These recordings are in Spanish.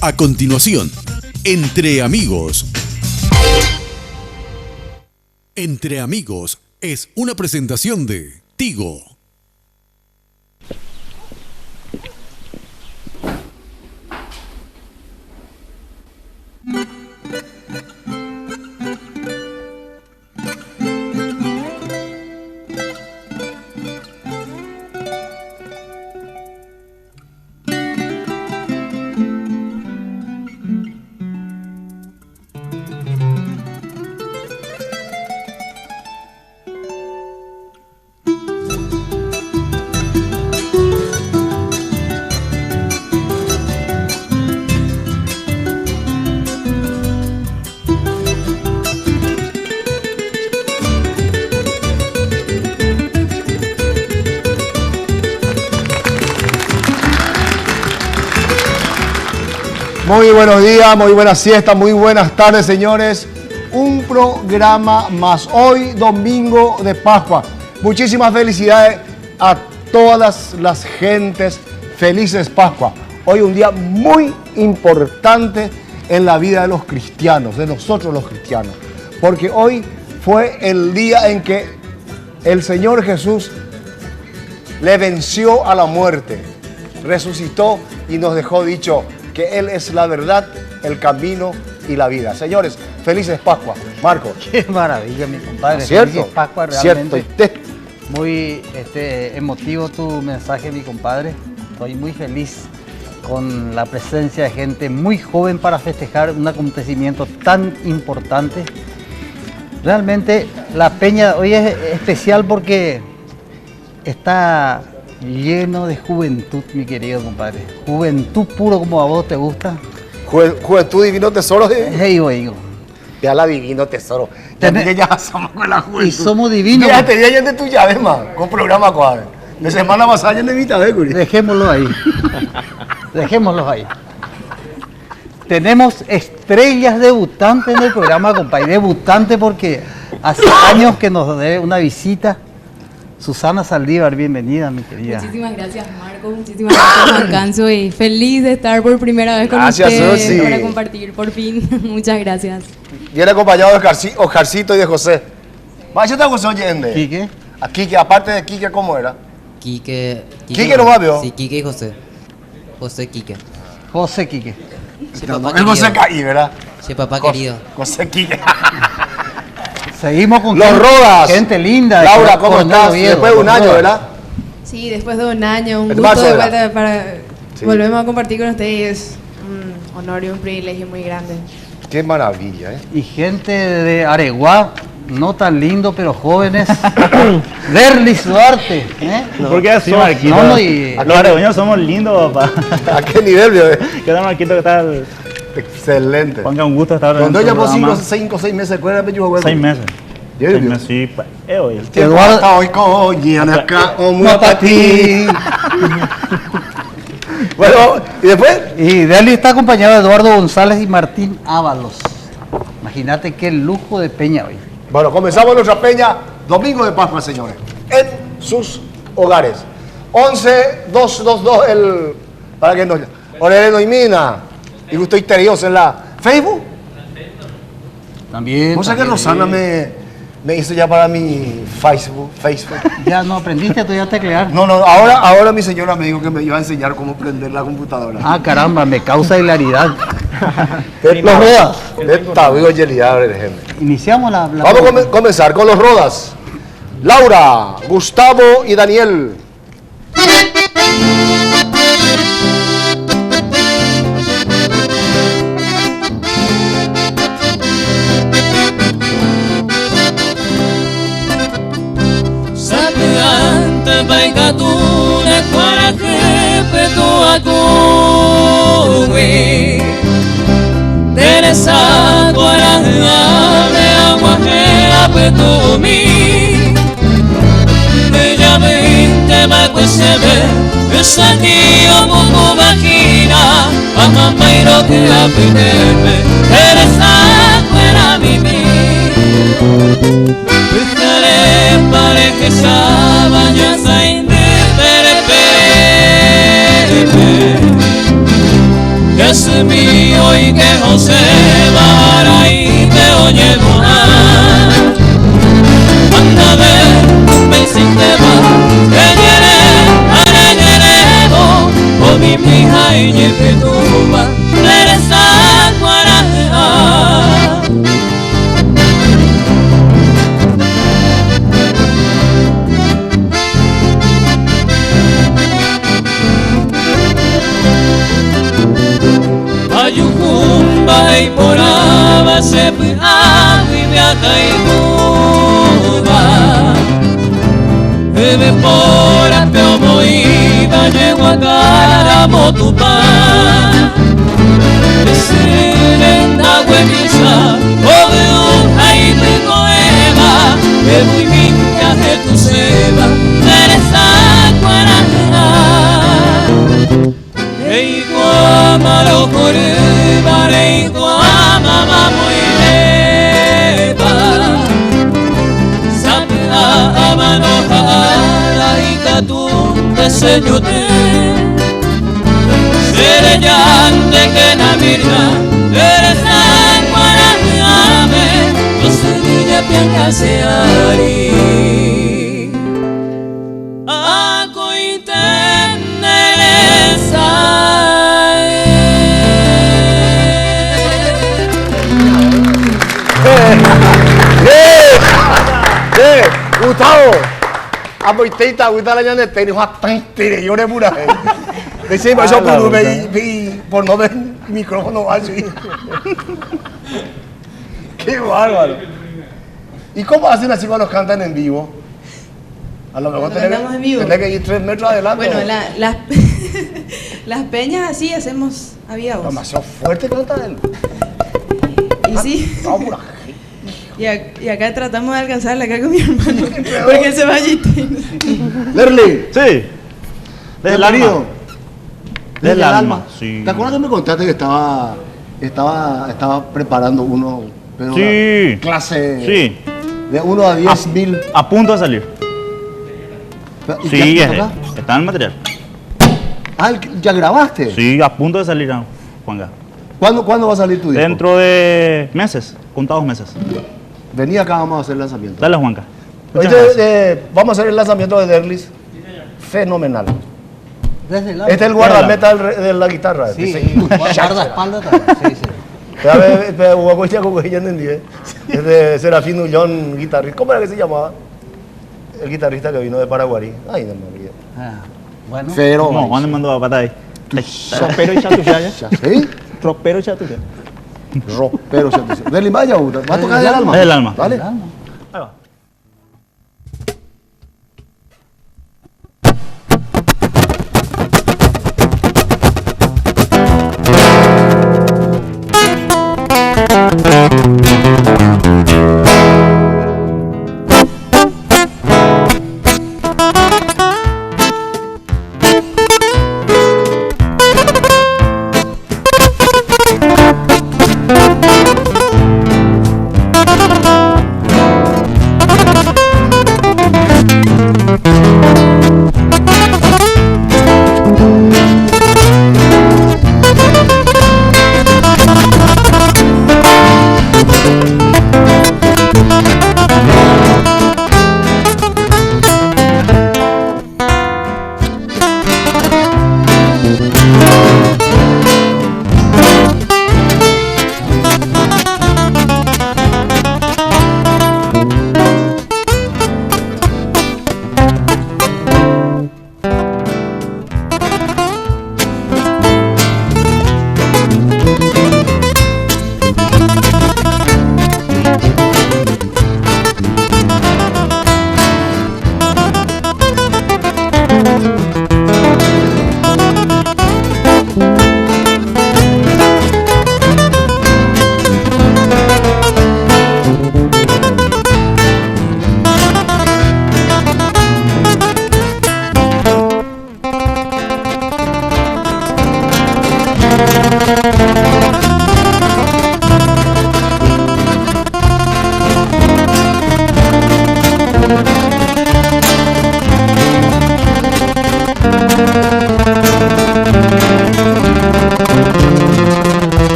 A continuación, Entre Amigos. Entre Amigos es una presentación de Tigo. Muy buenos días, muy buenas siestas, muy buenas tardes, señores. Un programa más. Hoy, domingo de Pascua. Muchísimas felicidades a todas las gentes. Felices Pascua. Hoy un día muy importante en la vida de los cristianos, de nosotros los cristianos. Porque hoy fue el día en que el Señor Jesús le venció a la muerte, resucitó y nos dejó dicho que Él es la verdad, el camino y la vida. Señores, felices Pascua. Marcos. Qué maravilla, mi compadre. ¿Cierto? Felices Pascua, realmente. Cierto. Muy emotivo tu mensaje, mi compadre. Estoy muy feliz con la presencia de gente muy joven para festejar un acontecimiento tan importante. Realmente la peña hoy es especial porque está lleno de juventud, mi querido compadre. Juventud puro como a vos te gusta. Juventud divino tesoro. Digo. Ya la divino tesoro. Ya somos con la juventud. Y somos divinos. Ya te di ayer de tu llave, man. Con programa cuadro. De semana pasada ya de mitad, Curi. Dejémoslo ahí. Dejémoslo ahí. Tenemos estrellas debutantes en el programa, compadre. Debutante porque hace años que nos debe una visita. Susana Saldívar, bienvenida, mi querida. Muchísimas gracias, Marco. Muchísimas gracias, Juan Canso. Y feliz de estar por primera vez con ustedes Susi. para compartir, por fin. Muchas gracias. Viene acompañado de Oscarcito y de José. Vaya, te José Oyende. ¿Quique? A Quique, aparte de Quique, ¿cómo era? Quique no va, veo. Sí, Quique y José. José Quique. José Quique. Sí, papá El querido. José Caí, ¿verdad? Sí, papá querido. José Quique. Seguimos con Los Rodas. gente linda. Laura, ¿cómo Coronel estás? Oviedo, Después de un los año, Rodas. ¿verdad? Sí, después de un año, un En gusto marzo de era. vuelta para Sí. volvemos a compartir con ustedes. Un honor y un privilegio muy grande. Qué maravilla, ¿eh? Y gente de Areguá, no tan lindo, pero jóvenes. Derlis Duarte. ¿Por qué así, Marquito? No, y Los aregueños somos lindos, papá. ¿A qué nivel, vio? ¿Qué tal, Marquito? ¿Qué tal? Excelente. Juanca, un gusto estar Cuando en ya tu por programa. 5 o 6 meses, ¿cuál era el pecho? 6 meses. ¿Ya 6 vio? meses, sí. Oye. Eduardo- Hasta hoy, coño, acá, no para ti. Bueno, ¿y después? Y Derlis está acompañado de Eduardo González y Martín Ábalos. Imagínate qué lujo de peña hoy. Bueno, comenzamos nuestra peña, domingo de Pascua, señores, en sus hogares. 11-222, para que nos... Oreleno y Mina, y usted interior en la Facebook. También. ¿Vos sabés que Rosana me hizo ya para mi Facebook? Ya no aprendiste todavía a teclear. No, ahora mi señora me dijo que me iba a enseñar cómo prender la computadora. Ah, caramba, me causa hilaridad. Los Rodas. Esta vivo gelidad, Iniciamos la Vamos a comenzar con los Rodas. Laura, Gustavo y Daniel. Sapiante baikatune para jefe tu akui Teresa guaranga de agua que apetumi Bellamente ma quesebe esa tío mumu vagina Amamairo que apeteme Teresa fuera mimi Pujare pare que sabaña sainde pere pere Que es mío y que José va y te oye volar. Anda a ver, me hiciste más, que llere, para llerebo, o mi hija y lleve tu va, eres aguará. Ayucumba y poraba se pia y viaja y muda. Bebe por a teu moída llego a cara motupa. Serenda huevisa o de un ahí te coeva. Que muy limpia de tu seba eres aguarana. Ei guamaro coreba, ei guamama moileba. Sapla amanojara y catunte señote. Sereyante que na mirna, eres aguarame. Los semilla pianca se ari. Ako Gustavo, a moiteita, Gustavo la ñane te dijo hasta entere, yo le pura. Decimos eso por no ver micrófono así. Qué bárbaro. ¿Y cómo hacen así cuando cantan en vivo? A lo mejor tenés que ir 3 metros adelante. Bueno, las peñas así hacemos aviados. Demasiado fuerte canta él. Y sí. Y acá tratamos de alcanzarla acá con mi hermano. Porque él se va allí. Lerly. Sí. Desde el alma. Desde el alma. Sí. ¿Te acuerdas que me contaste que estaba preparando uno? Pero Sí. Clase. Sí. De 1 a 10.000. A punto de salir. ¿Y Sí, ya está acá? está en el material. Ah, ¿ya grabaste? Sí, a punto de salir, Juanga. ¿Cuándo va a salir tu disco? Dentro de meses, contados meses. Vení acá, vamos a hacer el lanzamiento. Dale, Juanca. Vamos a hacer el lanzamiento de Derlis. Fenomenal. Desde el Este es el guardameta de la guitarra. Sí, Dice, guardaespaldas también. Sí, sí. Es de Serafín Ullón, guitarrista. ¿Cómo era que se llamaba? El guitarrista que vino de Paraguay. Ay, no me olvidé. Bueno. Pero. No, Juan me mandó a patar ahí. Tropero y chatuya. ¿Sí? Tropero y chatuya. Ropero, Derlis, vaya, va a tocar el alma. Es el alma. ¿Vale? Ahí va.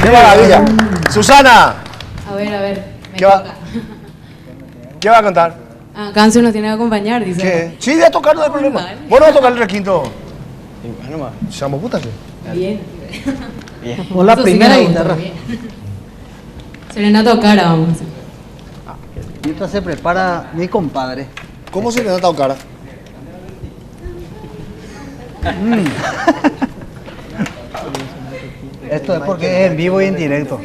¡Qué maravilla! Susana, A ver, me ¿Qué va? toca. ¿qué va a cantar? Ah, Canso nos tiene que acompañar, dice. ¿Qué? Sí, de tocar no hay problema. Vale. Bueno, a tocar el requinto. Seamos putas. Bien. Con la Eso sí primera que me gusta, guitarra. bien. Serenata Ocara, vamos a hacer. Mientras se prepara mi compadre. ¿Cómo se le nota cara? Esto es porque es en vivo y en directo.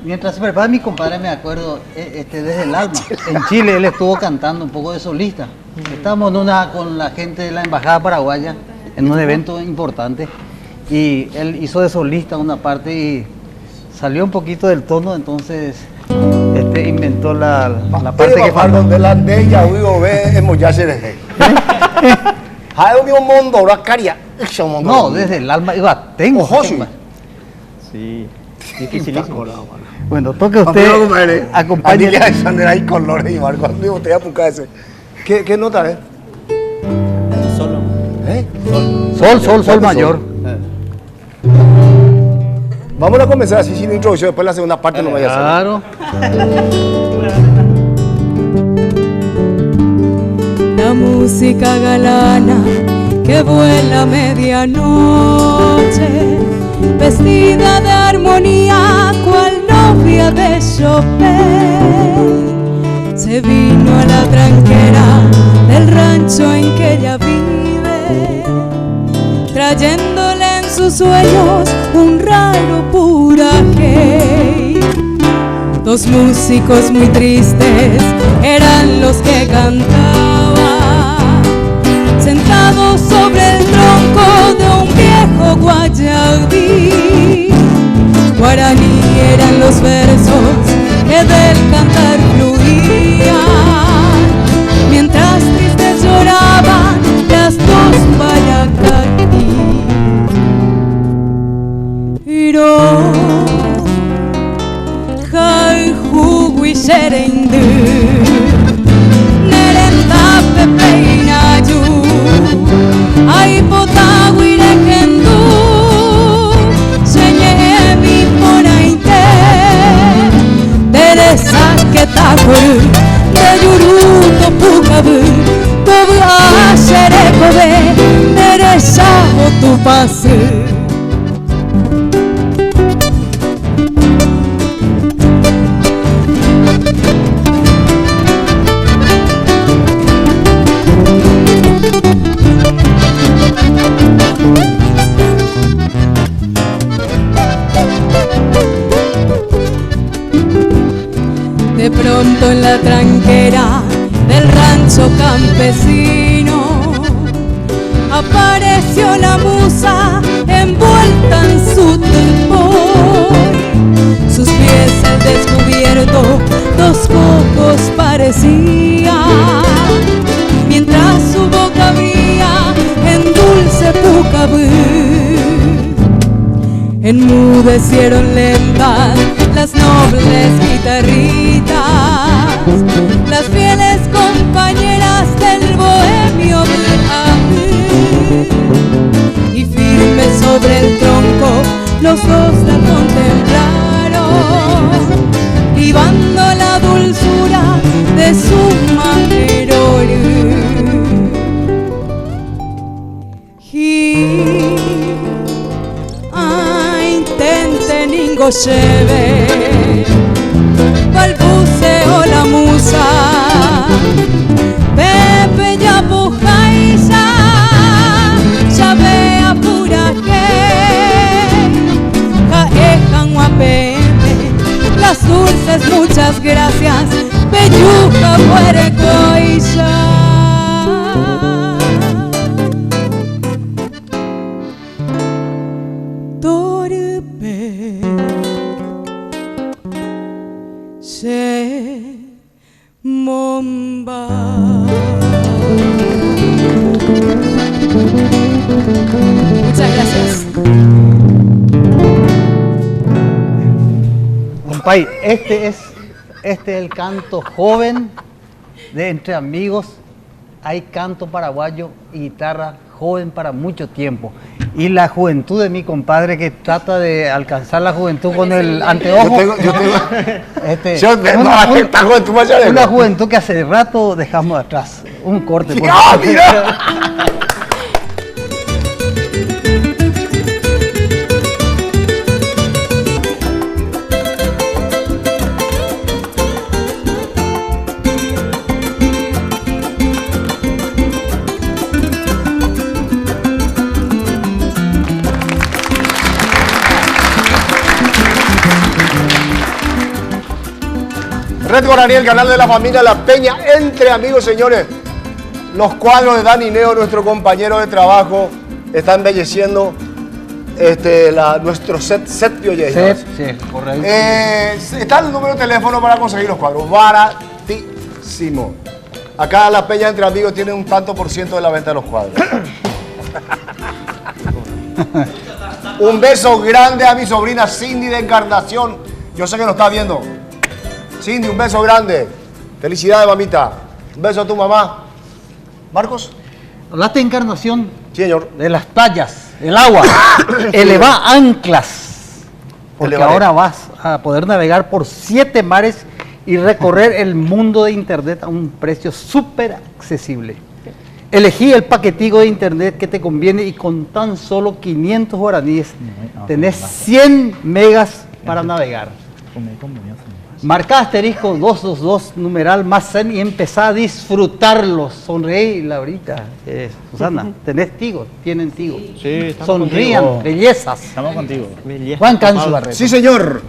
Mientras se prepara mi compadre, me acuerdo, desde el alma. En Chile él estuvo cantando un poco de solista. Estábamos con la gente de la Embajada Paraguaya en un evento importante y él hizo de solista una parte y salió un poquito del tono, entonces inventó la parte que falta. donde la de ella, uy, ve, hemos ya se dejé. Hay un mundo, ahora caria. No, desde el alma iba, tengo. Ojo, sí. Sí, dificilísimo. Bueno, toque usted, acompañe. Alexander ahí colores y Marco, amigo, usted apunca ese. ¿Qué nota es? Solo. ¿Eh? Sol mayor. Vamos a comenzar así sin introducción, después la segunda parte no vaya a ser. Claro. La música galana que vuela a medianoche, vestida de armonía, cual novia de Chopin, se vino a la tranquera del rancho en que ella vive, trayéndole en sus sueños un raro puraje. Dos músicos muy tristes eran los que cantaban, sentados sobre el tronco de un viejo guayabí. Guaraní eran los versos que del cantar fluían, mientras tristes lloraban las dos bayacaquí. Iro Jai Jugui Sherendu Nerenda Pepeinayu Ay Potagüire Kendu Señe mi ponainte Teresa Ketakuru De Yuruto Pukabu Tobu Asherekobe Teresa Otupasu. De pronto en la tranquera del rancho campesino apareció la musa envuelta en su tempor. Sus pies al descubierto dos focos parecían, mientras su boca abría en dulce pucabú. Enmudecieron lentas las nobles guitarritas, las fieles compañeras del bohemio Blajabú. Y firmes sobre el tronco los dos la contemplaron, libando la dulzura de su manerolú. Ningo lleve balbuceo la musa Pepe ya pujaisa ya vea pura que caejan guapete las dulces muchas gracias peyuca puercoisa. Muchas gracias. Compay, este es el canto joven de Entre Amigos. Hay canto paraguayo y guitarra joven para mucho tiempo. Y la juventud de mi compadre que trata de alcanzar la juventud con el anteojo. Una juventud que hace rato dejamos atrás. Un corte. Por favor. Red Guaraní, el canal de la familia La Peña, entre amigos, señores. Los cuadros de Dani Neo, nuestro compañero de trabajo, está embelleciendo nuestro set Piolle. Sí, correcto. Está el número de teléfono para conseguir los cuadros. Baratísimo. Acá La Peña, entre amigos, tiene un tanto por ciento de la venta de los cuadros. Un beso grande a mi sobrina Cindy de Encarnación. Yo sé que lo está viendo. Cindy, un beso grande. Felicidades, mamita. Un beso a tu mamá. ¿Marcos? Hablaste de Encarnación. Sí, señor. De las playas, el agua. Eleva anclas. Porque ahora vas a poder navegar por 7 mares y recorrer el mundo de internet a un precio súper accesible. Elegí el paquetico de internet que te conviene y con tan solo 500 guaraníes tenés 100 megas para navegar. Marca asterisco 222 numeral más 100 y empezá a disfrutarlos. Sonreí, Laurita, Susana, tenés Tigo, tienen Tigo. Sí, sonrían, contigo. Bellezas. Estamos contigo. Juan Canso Barreto. Sí, señor.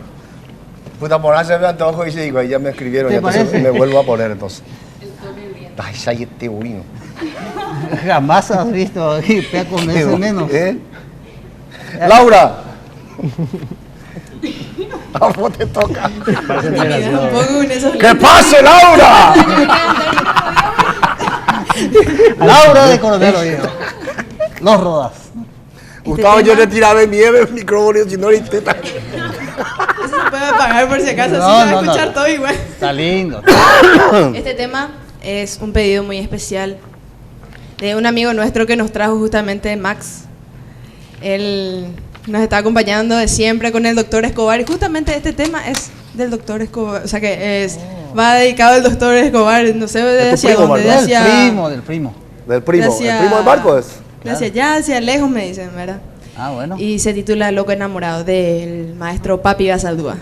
Puta, por hacerse me antojo y digo, ahí ya me escribieron, ya entonces me vuelvo a poner entonces. Ay, ya este urino. Jamás has visto pea con eso menos. Laura. ¿A vos te toca? ¡Que pase, Laura! Laura de Coronel Oviedo. Los Rodas. Gustavo, yo le tiraba nieve el micrófono y si no le intenta. Eso se puede apagar por si acaso, no, así se va a escuchar todo igual. Está lindo. Este tema es un pedido muy especial de un amigo nuestro que nos trajo justamente Max. Él nos está acompañando de siempre con el doctor Escobar y justamente este tema es del doctor Escobar, o sea que va dedicado al doctor Escobar, no sé de hacia dónde, del primo. ¿El primo de Marcos? Hacia allá, hacia lejos me dicen, ¿verdad? Ah, bueno. Y se titula Loco Enamorado del maestro Papi Basaldúa.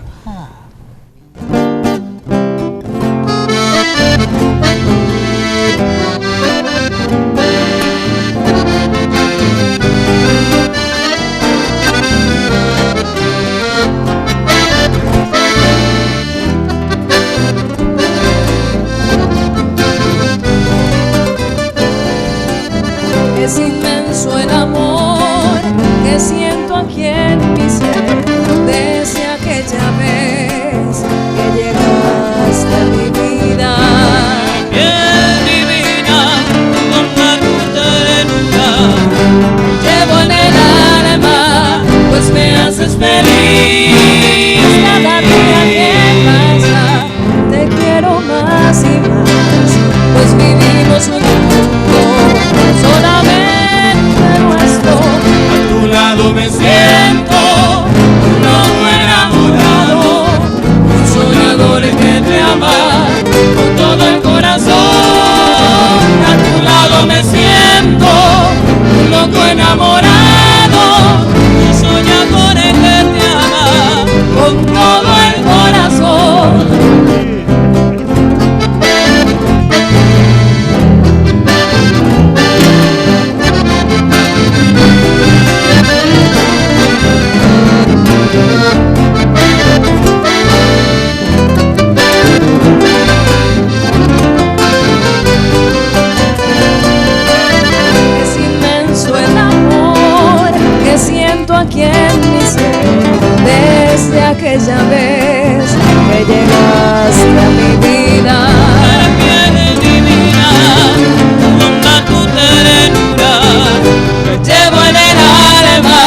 Es inmenso el amor que siento aquí en mi ser desde aquella vez que llegaste a mi vida. Bien divina, con tu ternura, llevo en el alma, pues me haces feliz. Cada día que pasa, te quiero más y más, pues vivimos un mundo solamente nuestro. A tu lado me siento un loco enamorado, un soñador que te ama con todo el corazón. A tu lado me siento un loco enamorado, un soñador que te ama con todo el corazón. Es inmenso el amor que siento aquí en mi ser desde aquella vez que llegaste a mi vida. Para piel divina, con tu ternura, me llevo en el alma,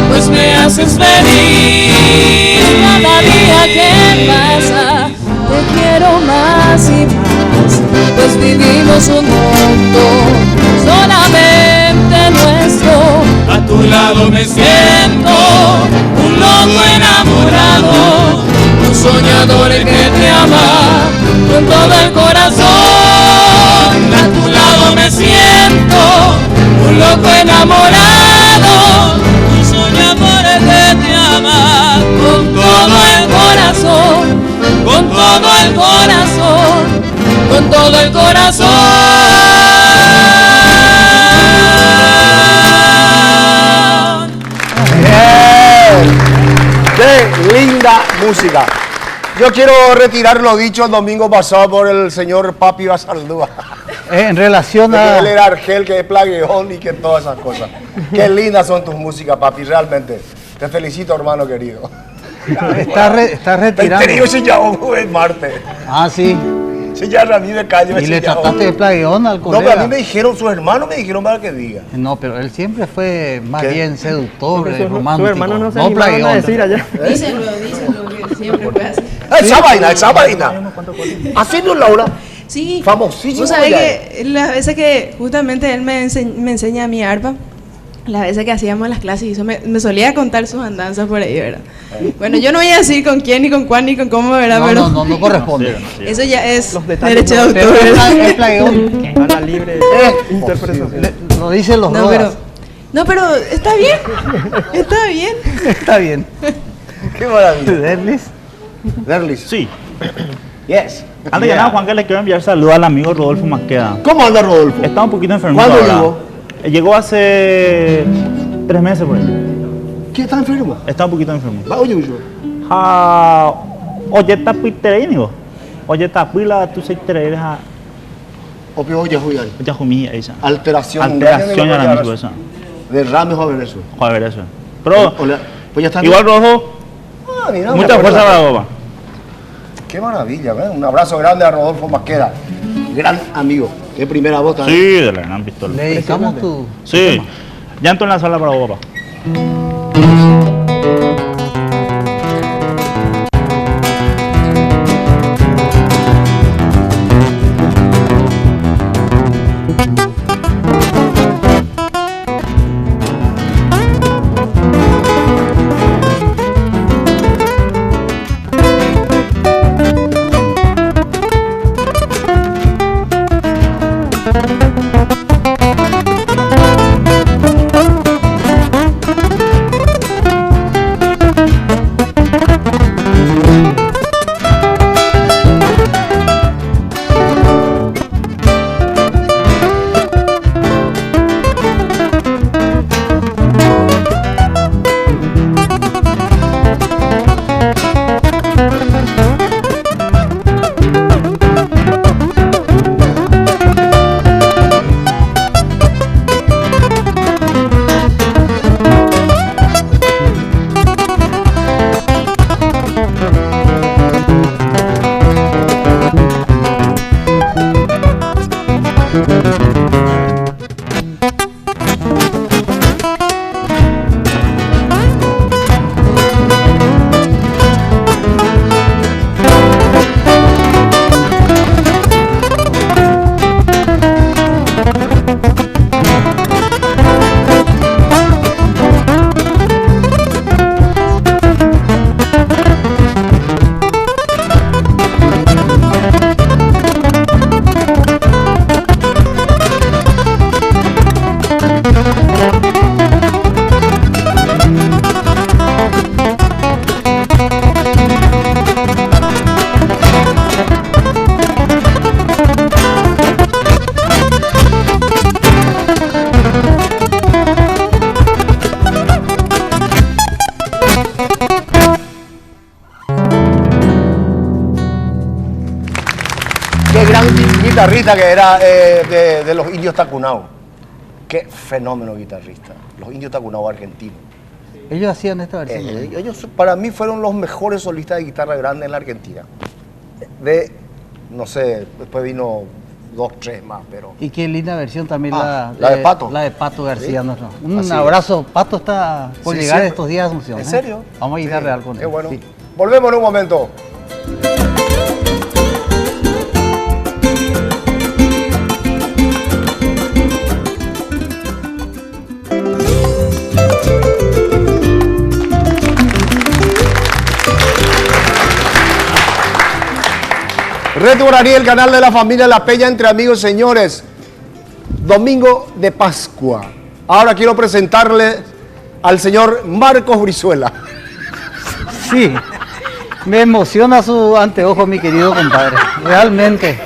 pues me haces feliz. Cada día que pasa, te quiero más y más, pues vivimos un mundo solamente nuestro. lado me siento un loco enamorado, un soñador que te ama con todo el corazón. A tu lado me siento un loco enamorado, un soñador que te ama con todo el corazón, con todo el corazón, con todo el corazón. Bien. ¡Qué linda música! Yo quiero retirar lo dicho el domingo pasado por el señor Papi Basaldúa. En relación De que a... él era Argel, que es plagueón y que todas esas cosas. Qué lindas son tus músicas, Papi, realmente. Te felicito, hermano querido. Está retirando. Te digo si ya es Marte. Ah, sí. Si ya a mí me callo. ¿Y le trataste de plagueón al No, colega? pero a mí me dijeron, sus hermanos me dijeron para que diga. No, pero él siempre fue más ¿Qué? bien seductor, Porque sus romántico. hermanos no se no animaban a plagueón. decir allá. Díselo, que siempre fue así. Esa vaina. Así no, Laura. Sí, Famosísimo vos sabés ya que las veces que justamente él me enseña mi arpa, las veces que hacíamos las clases, y eso me solía contar sus andanzas por ahí, ¿verdad? Bueno, yo no voy a decir con quién, ni con cuán, ni con cómo, ¿verdad? Pero No corresponde. eso ya es Los detalles derecho de no- autor, ¿verdad? Es plagueón. A la libre interpretación. Lo dicen los No, drogas. pero está bien, está bien. Está bien. Qué maravilla. Derlis. Derlis. Sí. Yes. Antes que nada, Juan, que le quiero enviar saludos al amigo Rodolfo Masqueda. ¿Cómo anda Rodolfo? Está un poquito enfermo. ¿Cuándo ahora. llegó? Llegó hace 3 meses por ahí. ¿Qué está enfermo? Está un poquito enfermo. Va, oye, yo. Oye, está piterei, amigo. Oye, está pila, tú se tereires a. Opio, oye, Julián. Ya jumí, esa. Alteración. Alteración ahora mismo, esa. Derrame, joven, eso. Joder, eso. Pero, Hola. Pues ya está. igual Rojo, Ah, mira, me mucha acuerdo. fuerza para la boba. Qué maravilla, ¿ves? Un abrazo grande a Rodolfo Masqueda. Gran amigo. Qué primera voz también. Sí, de la gran pistola. Le dedicamos tu... Sí. Llanto en la sala para boba. Qué gran guitarrista que era de los Indios Tacunao. Qué fenómeno guitarrista. Los Indios Tacunao argentinos. Ellos hacían esta versión. Ellos para mí fueron los mejores solistas de guitarra grande en la Argentina. No sé, después vino 2, 3 más, pero... Y qué linda versión también la de Pato. La de Pato García. Sí. Nuestro. Un Así abrazo. Pato está por Sí, llegar siempre. estos días a Asunción. ¿En serio? Vamos a ir a Sí, Real con él. qué bueno. Sí. Volvemos en un momento. Reto Guaraní, el canal de la familia La Peña Entre Amigos, señores. Domingo de Pascua. Ahora quiero presentarle al señor Marcos Brizuela. Sí, me emociona su anteojo, mi querido compadre, realmente.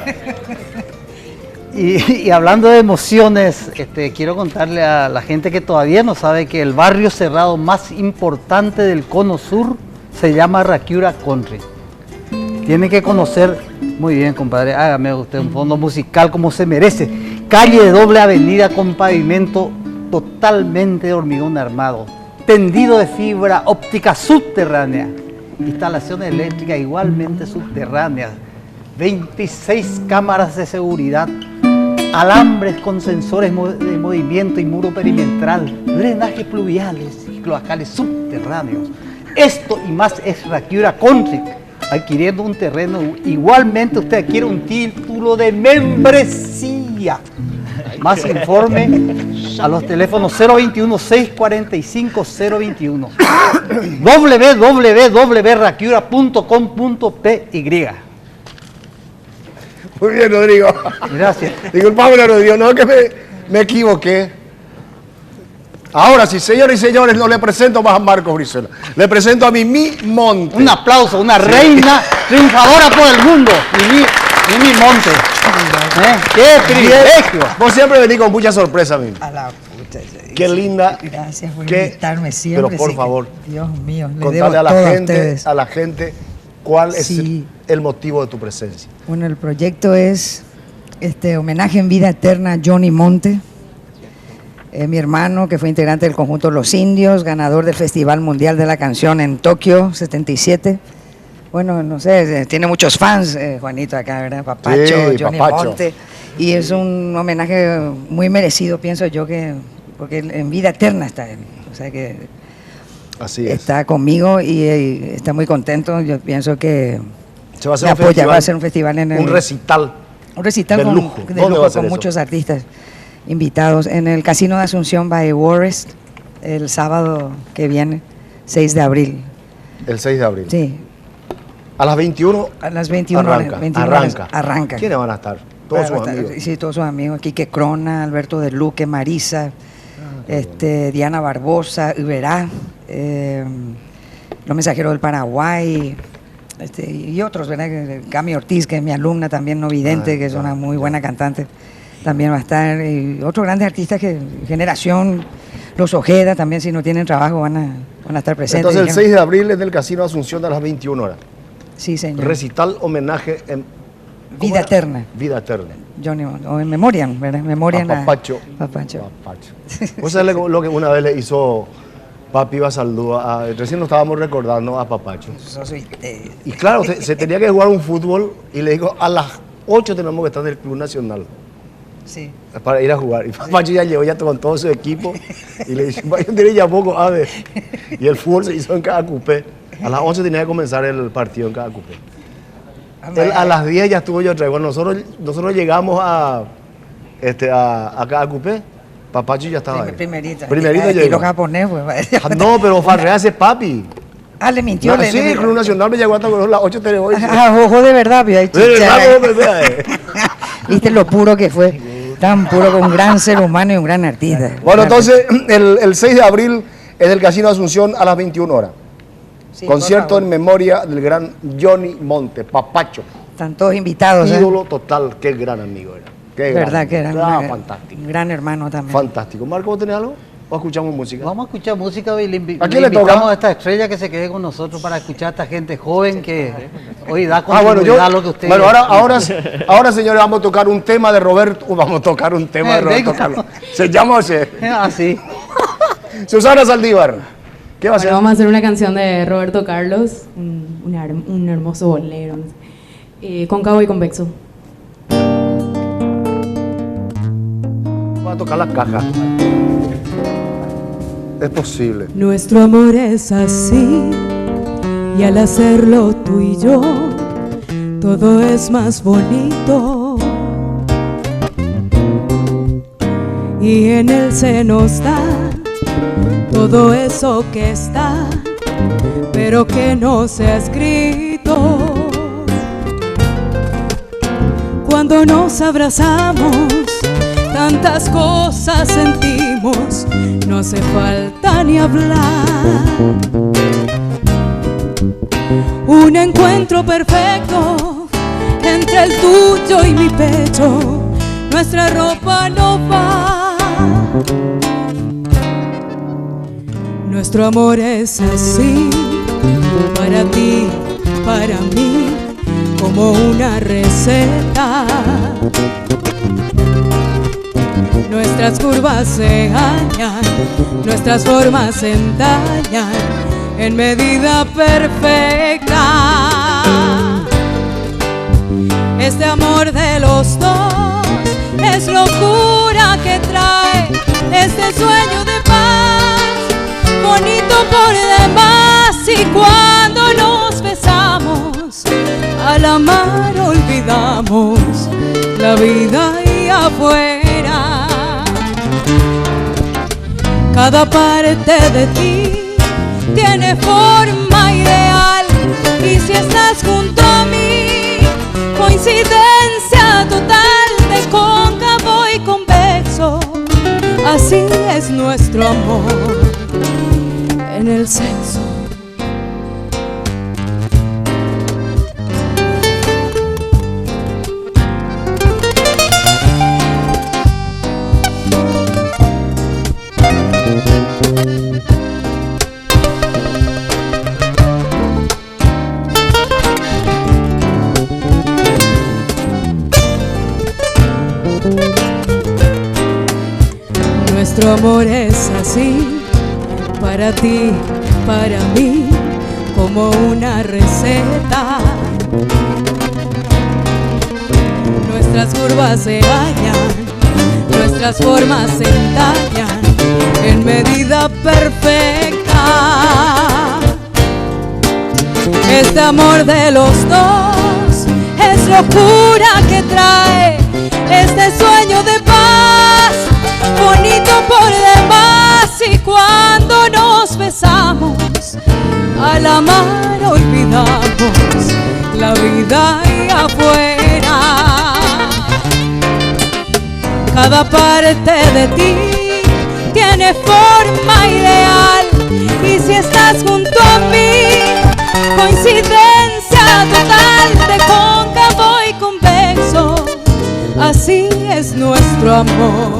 Y hablando de emociones, quiero contarle a la gente que todavía no sabe que el barrio cerrado más importante del Cono Sur se llama Raquiura Country. Tiene que conocer, muy bien compadre, hágame usted un fondo musical como se merece. Calle de doble avenida con pavimento totalmente de hormigón armado, tendido de fibra óptica subterránea, instalación eléctrica igualmente subterránea, 26 cámaras de seguridad, alambres con sensores de movimiento y muro perimetral, drenajes pluviales y cloacales subterráneos. Esto y más es Raquiura Country. Adquiriendo un terreno, igualmente usted adquiere un título de membresía. Más informe a los teléfonos 021-645-021 www.raquiura.com.py. Muy bien, Rodrigo. Gracias. Disculpame, Rodrigo, no, que me equivoqué. Ahora sí, señores y señores, no le presento más a Marcos Brizuela. Le presento a Mimi Monte. Un aplauso, una reina triunfadora por el mundo. Mimi Monte. ¡Qué privilegio! Vos siempre venís con mucha sorpresa, Mimi. A la pucha. Qué linda. Gracias por invitarme siempre. Pero por favor, Dios mío, le contale debo a la gente cuál es el motivo de tu presencia. Bueno, el proyecto es homenaje en vida eterna a Johnny Monte. Mi hermano, que fue integrante del conjunto Los Indios, ganador del Festival Mundial de la Canción en Tokio, 77. Bueno, no sé, tiene muchos fans, Juanito, acá, ¿verdad? Papacho, Sí, Johnny Papacho. Monte. Y es un homenaje muy merecido, pienso yo, porque en vida eterna está él. O sea que Así es. está conmigo y está muy contento. Yo pienso que Se va a hacer me un apoya, festival, va a ser un festival en el... un recital. Un recital de con, lujo. de ¿Dónde lujo va a ser con eso? muchos artistas invitados en el Casino de Asunción by Warrest el sábado que viene, 6 de abril. El 6 de abril. Sí, A las 21 a las 21 arranca. horas. 21 horas Arranca. ¿Quiénes van a estar? Todos sus amigos. Sí, todos sus amigos. Quique Crona, Alberto de Luque, Marisa, Diana Barbosa, Iberá, Los Mensajeros del Paraguay, y otros, ¿verdad? Cami Ortiz, que es mi alumna también, no vidente, que es una muy buena cantante, también va a estar. Y otros grandes artistas que generación, los Ojeda también, si no tienen trabajo, van a estar presentes. Entonces el 6 de abril es del Casino Asunción a las 21 horas. Sí, señor. Recital homenaje en Vida eterna. Vida eterna. Johnny, o en Memoriam, ¿verdad? Memoriam A Papacho. Papacho. ¿Vos sabés lo que una vez le hizo Papi Basaldúa? Recién nos estábamos recordando a Papacho. Y claro, se tenía que jugar un fútbol y le dijo, a las 8 tenemos que estar en el Club Nacional. Sí. Para ir a jugar. Y Papacho ya llegó ya con todo su equipo y le dice, yo tenía ya poco, a ver. Y el fútbol se hizo en cada cupé. A las 11 tenía que comenzar el partido en cada cupé. A las 10 ya estuvo yo otra vez. Bueno, nosotros llegamos a cada cupé. Papacho ya estaba ahí. Primerita. Primerita y llegó. los japoneses, pues. No, pero Farrea hace Papi. Ah, le mintió. No, sí, el Club Nacional me llegó hasta las 8 de hoy. Ojo de verdad, pero ahí ¿Verdad? Viste lo puro que fue. Tan puro, con un gran ser humano y un gran artista. Bueno, entonces, el 6 de abril es el Casino Asunción a las 21 horas. Sí, Concierto en memoria del gran Johnny Monte, Papacho. Están todos invitados. Ídolo total, qué gran amigo era. Qué verdad que era fantástico. un gran hermano también. Fantástico. Marco, ¿vos tenés algo? ¿O escuchamos música? Vamos a escuchar música y le ¿A quién le invitamos toca? a esta estrella que se quede con nosotros para escuchar a esta gente joven que hoy da Bueno, continuidad a lo que usted... bueno, ahora, señores, vamos a tocar un tema de Roberto. Vamos a tocar un tema de Roberto Carlos. Se llama así. Así. Susana Saldívar. ¿Qué va a hacer? Vamos a hacer una canción de Roberto Carlos, un hermoso bolero, no sé. Cóncavo y convexo. Vamos a tocar la caja. Es posible. Nuestro amor es así, y al hacerlo tú y yo, todo es más bonito. Y en él se nos da todo eso que está, pero que no se ha escrito. Cuando nos abrazamos, tantas cosas sentimos, no hace falta ni hablar. Un encuentro perfecto entre el tuyo y mi pecho, nuestra ropa no va. Nuestro amor es así, para ti, para mí, como una receta. Nuestras curvas se hallan, nuestras formas se entallan en medida perfecta. Este amor de los dos es locura que trae este sueño de paz, bonito por demás. Y cuando nos besamos, al amar olvidamos la vida ahí afuera. Cada parte de ti tiene forma ideal, y si estás junto a mí, coincidencia total de cóncavo y convexo. Así es nuestro amor en el sexo. Nuestro amor es así, para ti, para mí, como una receta. Nuestras curvas se hallan, nuestras formas se entallan en medida perfecta. Este amor de los dos es locura que trae este sueño de paz, bonito por demás. Y cuando nos besamos, al amar olvidamos la vida ahí afuera. Cada parte de ti tiene forma ideal, y si estás junto a mí, coincidencia total de cóncavo y convexo. Así es nuestro amor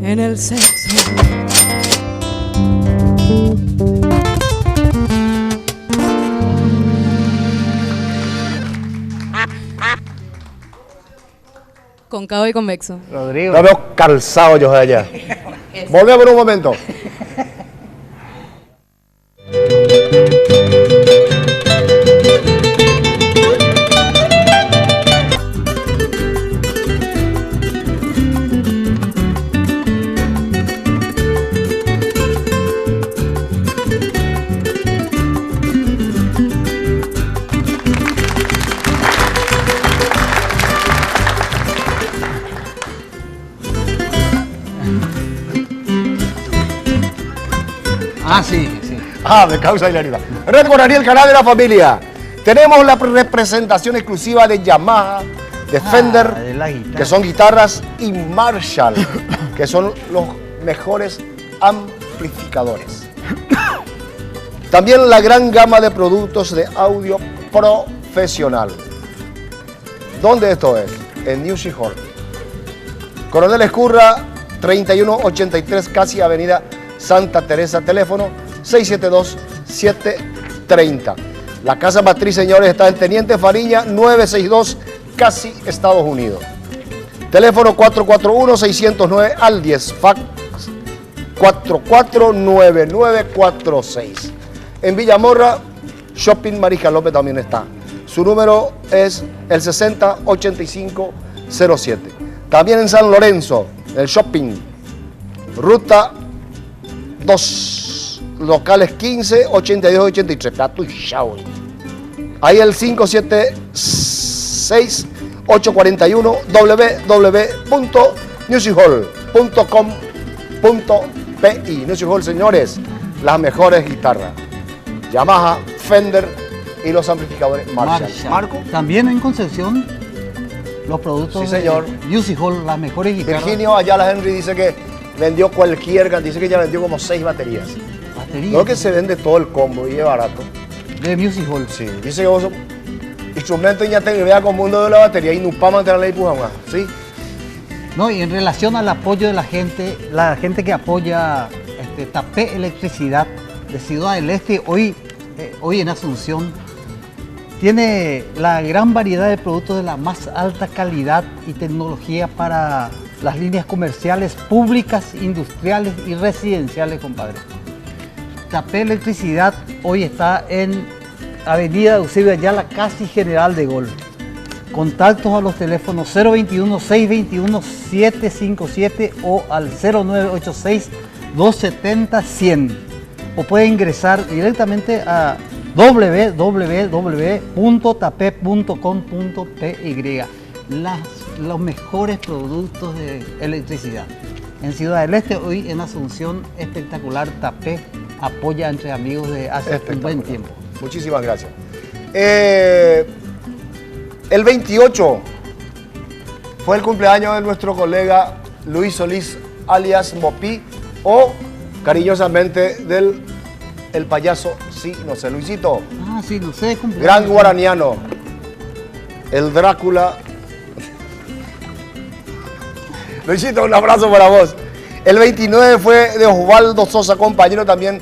en el sexo. Cóncavo y convexo. Rodrigo. Estamos calzados yo de allá. Volvemos en un momento. Sí. De causa hilaridad. Recordaría el canal de la familia. Tenemos la representación exclusiva de Yamaha, de Fender, que son guitarras, y Marshall, que son los mejores amplificadores. También la gran gama de productos de audio profesional. ¿Dónde esto es? En Music Hall. Coronel Escurra, 3183, casi Avenida Santa Teresa, teléfono 672-730. La casa matriz, señores, está en Teniente Fariña, 962, casi Estados Unidos. Teléfono 441-609 al 10, fax 449946. En Villamorra, Shopping Marija López también está. Su número es el 608507. También en San Lorenzo, el Shopping, ruta 2, locales 15, 82, 83. Ahí el 576-841 www.musichall.com.pi. Music Hall, señores, las mejores guitarras. Yamaha, Fender, y los amplificadores Marshall. Marco. También en Concepción, los productos Sí, señor. de Music Hall, las mejores guitarras. Virginio Ayala Henry dice que vendió dice que ya vendió como 6 baterías. No que se vende todo el combo y es barato. De Music Hall. Sí, dice que vos instrumento ya te vea como mundo de la batería y no para mantenerla y puja más, ¿sí? No, y en relación al apoyo de la gente que apoya Tapé Electricidad de Ciudad del Este, hoy en Asunción, tiene la gran variedad de productos de la más alta calidad y tecnología para las líneas comerciales, públicas, industriales y residenciales, compadre. Tapé Electricidad hoy está en Avenida Eusebio Ayala, casi General de Gol. Contactos a los teléfonos 021-621-757 o al 0986-270-100. O puede ingresar directamente a www.tapé.com.py. Los mejores productos de electricidad. En Ciudad del Este, hoy en Asunción, espectacular. Tapé apoya entre amigos de hace un buen tiempo. Muchísimas gracias. El 28 fue el cumpleaños de nuestro colega Luis Solís, alias Mopi, o cariñosamente del el payaso, sí, no sé, Luisito. Ah, sí, no sé, cumpleaños. Gran guaraniano, el Drácula. Luisito, un abrazo para vos. El 29 fue de Osvaldo Sosa, compañero también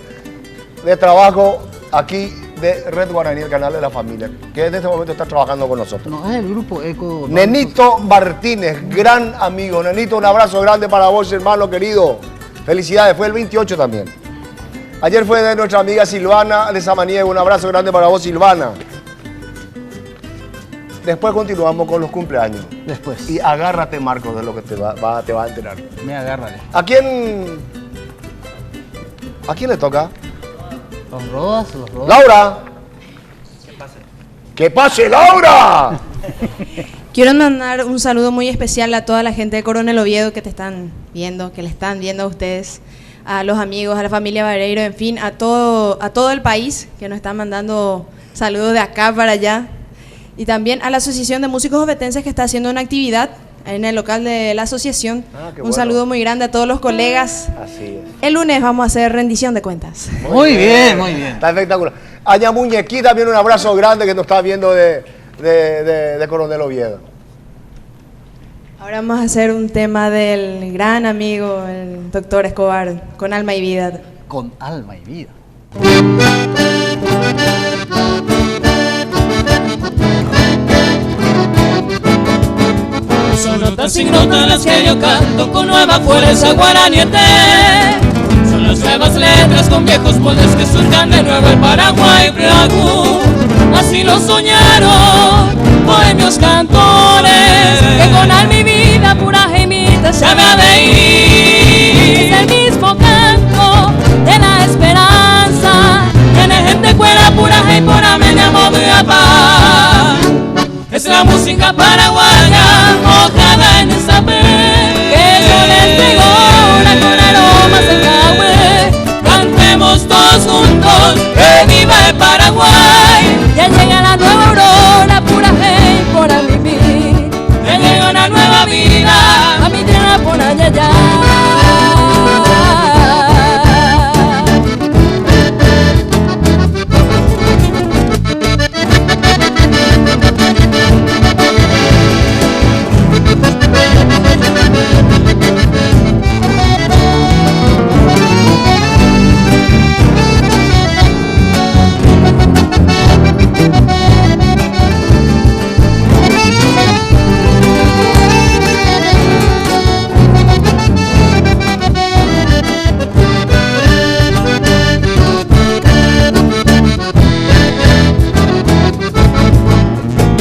de trabajo aquí de Red Guaraní, el canal de la familia, que en este momento está trabajando con nosotros. No, es el grupo Eco. Nenito Martínez, gran amigo. Nenito, un abrazo grande para vos, hermano querido. Felicidades, fue el 28 también. Ayer fue de nuestra amiga Silvana de Samaniego, un abrazo grande para vos, Silvana. Después continuamos con los cumpleaños. Después. Y agárrate, Marcos, de lo que te va a enterar. Me agárrale. ¿A quién le toca? Los Rodas. ¡Laura! ¡Que pase, Laura! Quiero mandar un saludo muy especial a toda la gente de Coronel Oviedo que te están viendo, que le están viendo a ustedes, a los amigos, a la familia Vareiro, en fin, a todo el país que nos están mandando saludos de acá para allá. Y también a la Asociación de Músicos Ovetenses que está haciendo una actividad en el local de la asociación. Un saludo muy grande a todos los colegas. Así es. El lunes vamos a hacer rendición de cuentas. Muy bien, muy bien. Está espectacular. Aña Muñequí también un abrazo grande que nos está viendo de Coronel Oviedo. Ahora vamos a hacer un tema del gran amigo, el doctor Escobar, Con Alma y Vida. Con Alma y Vida. Son notas sin notas las que yo canto con nueva fuerza guaraniete. Son las nuevas letras con viejos moldes que surcan de nuevo el Paraguay Briagú. Así lo soñaron bohemios cantores, que con alma y vida pura gemita se me ha de ir. Es el mismo canto de la esperanza, tiene gente cuera pura y pura me llamo mi papá. Es la música paraguaya, mojada en el saber, que yo les traigo una con aromas del Cahue. Cantemos todos juntos, que viva el Paraguay. Ya llega la nueva aurora, pura hey, por a vivir. Ya llega una nueva vida, a mi tierra por allá allá.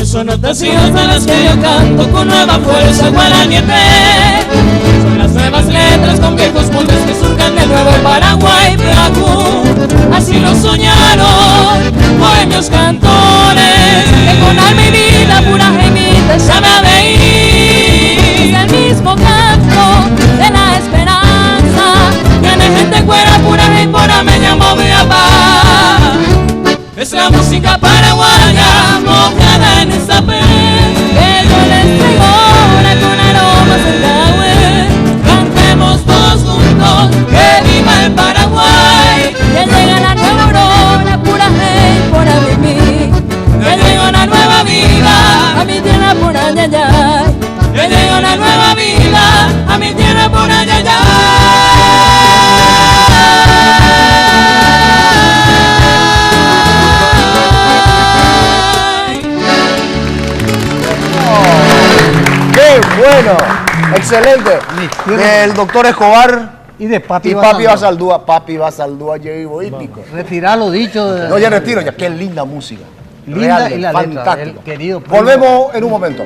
Son notas y notas las que yo canto con nueva fuerza guaraniete. Son las nuevas letras con viejos moldes que surcan de nuevo el Paraguay Briagú. Así lo soñaron bohemios cantores, que con alma y vida pura gemita se me ha de ir. Es el mismo canto de la esperanza, tiene gente cuera pura y pura me llamó mi papá. Es la música paraguaya, Excelente. Del doctor Escobar y de Papi Basaldúa. Papi Basaldúa, yo vivo hípico. Retirar lo dicho. No, ya retiro, ya. Qué linda música. Linda Real, y la fantástico. letra, el querido primo. Volvemos en un momento.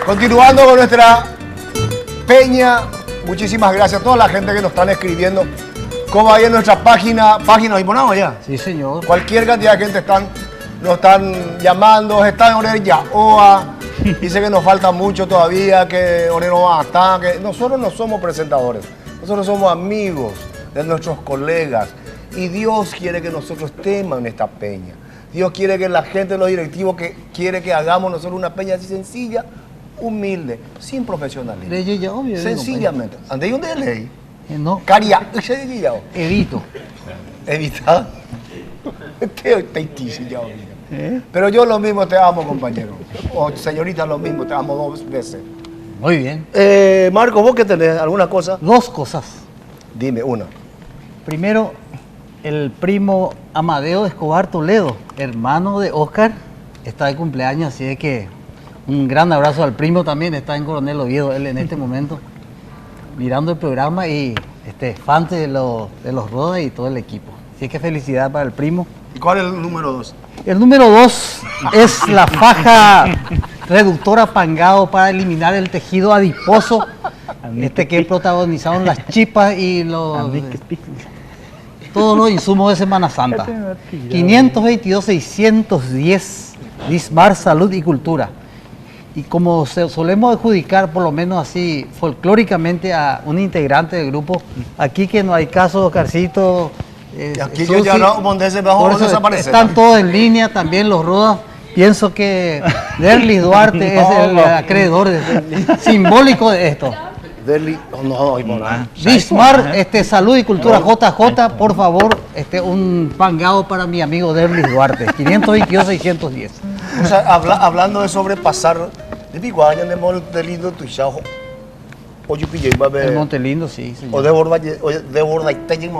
Continuando con nuestra peña, muchísimas gracias a toda la gente que nos están escribiendo. Como ahí en nuestra página ¿y ponemos ya? Sí, señor. Cualquier cantidad de gente nos están llamando, están en Orer Yaoa, dice que nos falta mucho todavía, que Orer no va a estar, que nosotros no somos presentadores, nosotros somos amigos de nuestros colegas y Dios quiere que nosotros estemos en esta peña. Dios quiere que la gente, los directivos, que quiere que hagamos nosotros una peña así sencilla, humilde, sin profesionalismo. Sencillamente. ¿Ande dónde es ley? No. Caria. Evito. Evita. Pero yo lo mismo te amo, compañero. O señorita, lo mismo, te amo 2 veces. Muy bien. Marco, ¿vos qué tenés? ¿Alguna cosa? 2 cosas. Dime, una. Primero, el primo Amadeo Escobar Toledo, hermano de Oscar, está de cumpleaños, así de que un gran abrazo al primo también, está en Coronel Oviedo, él en este momento, mirando el programa y fan de los Rodas y todo el equipo. Así que felicidad para el primo. ¿Y cuál es el número 2? El número 2 es la faja reductora Pangao para eliminar el tejido adiposo, que protagonizaron las chipas y todos los insumos de Semana Santa. 522-610, Dismar Salud y Cultura. Y como solemos adjudicar, por lo menos así folclóricamente, a un integrante del grupo, aquí que no hay caso, Oscarcito, aquí Susi, ya no, donde se bajó, por eso están todos en línea, también los Rodas. Pienso que Derlis Duarte es el acreedor simbólico de esto. Dismar, Salud y Cultura JJ, por favor, un pangado para mi amigo Derlis Duarte, 522-610. O sea, hablando de sobrepasar, de Piguaña, de Montelindo, Tuichao, o yo pillé, el Montelindo, sí, señor. O de Bordaiteña,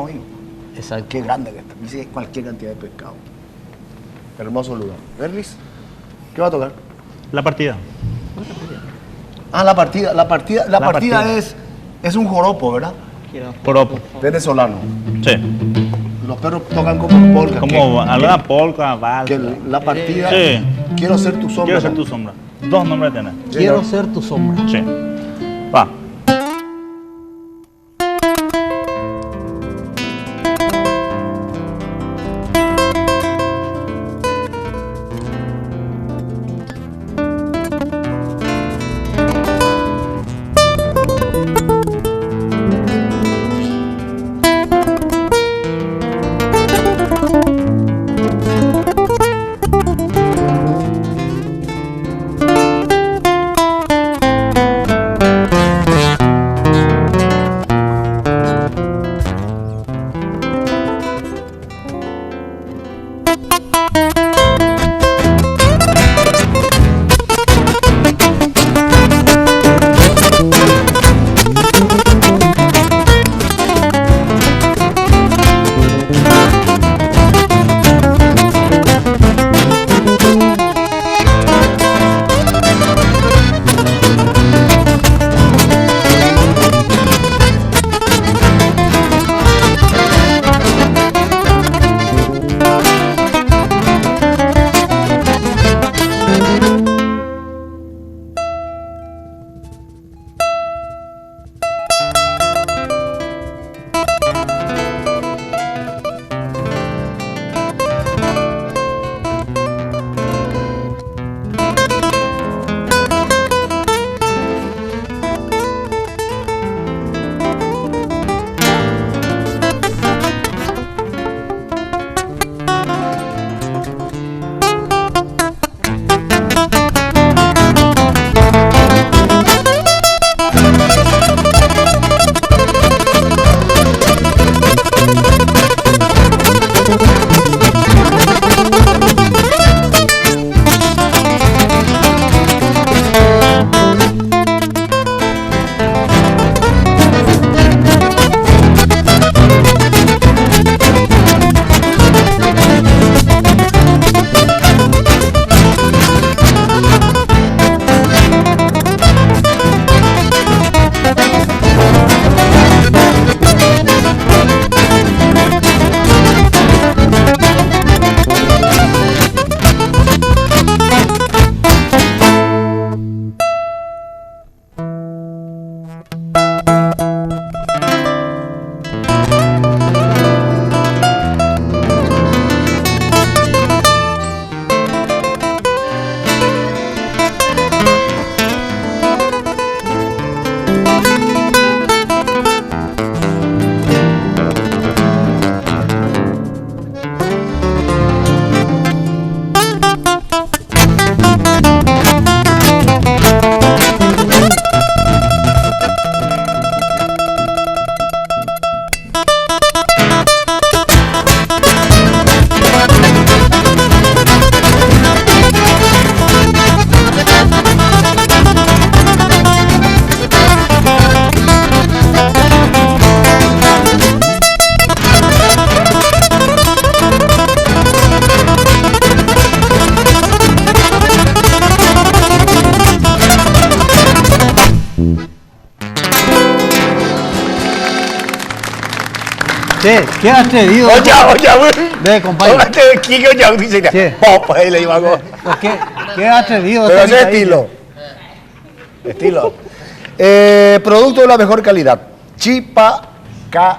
exacto. Qué grande que está, dice cualquier cantidad de pescado. Hermoso lugar. Derlis, ¿qué va a tocar? La partida. Ah, la partida es un joropo, ¿verdad? Joropo. Venezolano. Sí. Los perros tocan como polka. Como alguna polka, valsa. La partida. Sí. Quiero ser tu sombra. Quiero ser tu sombra. 2 nombres tenés. Quiero ser tu sombra. Sí. Va. Che, qué atrevido. Ve, compañero. Qué atrevido. Pero ese estilo. Estilo. Producto de la mejor calidad. Chipacali.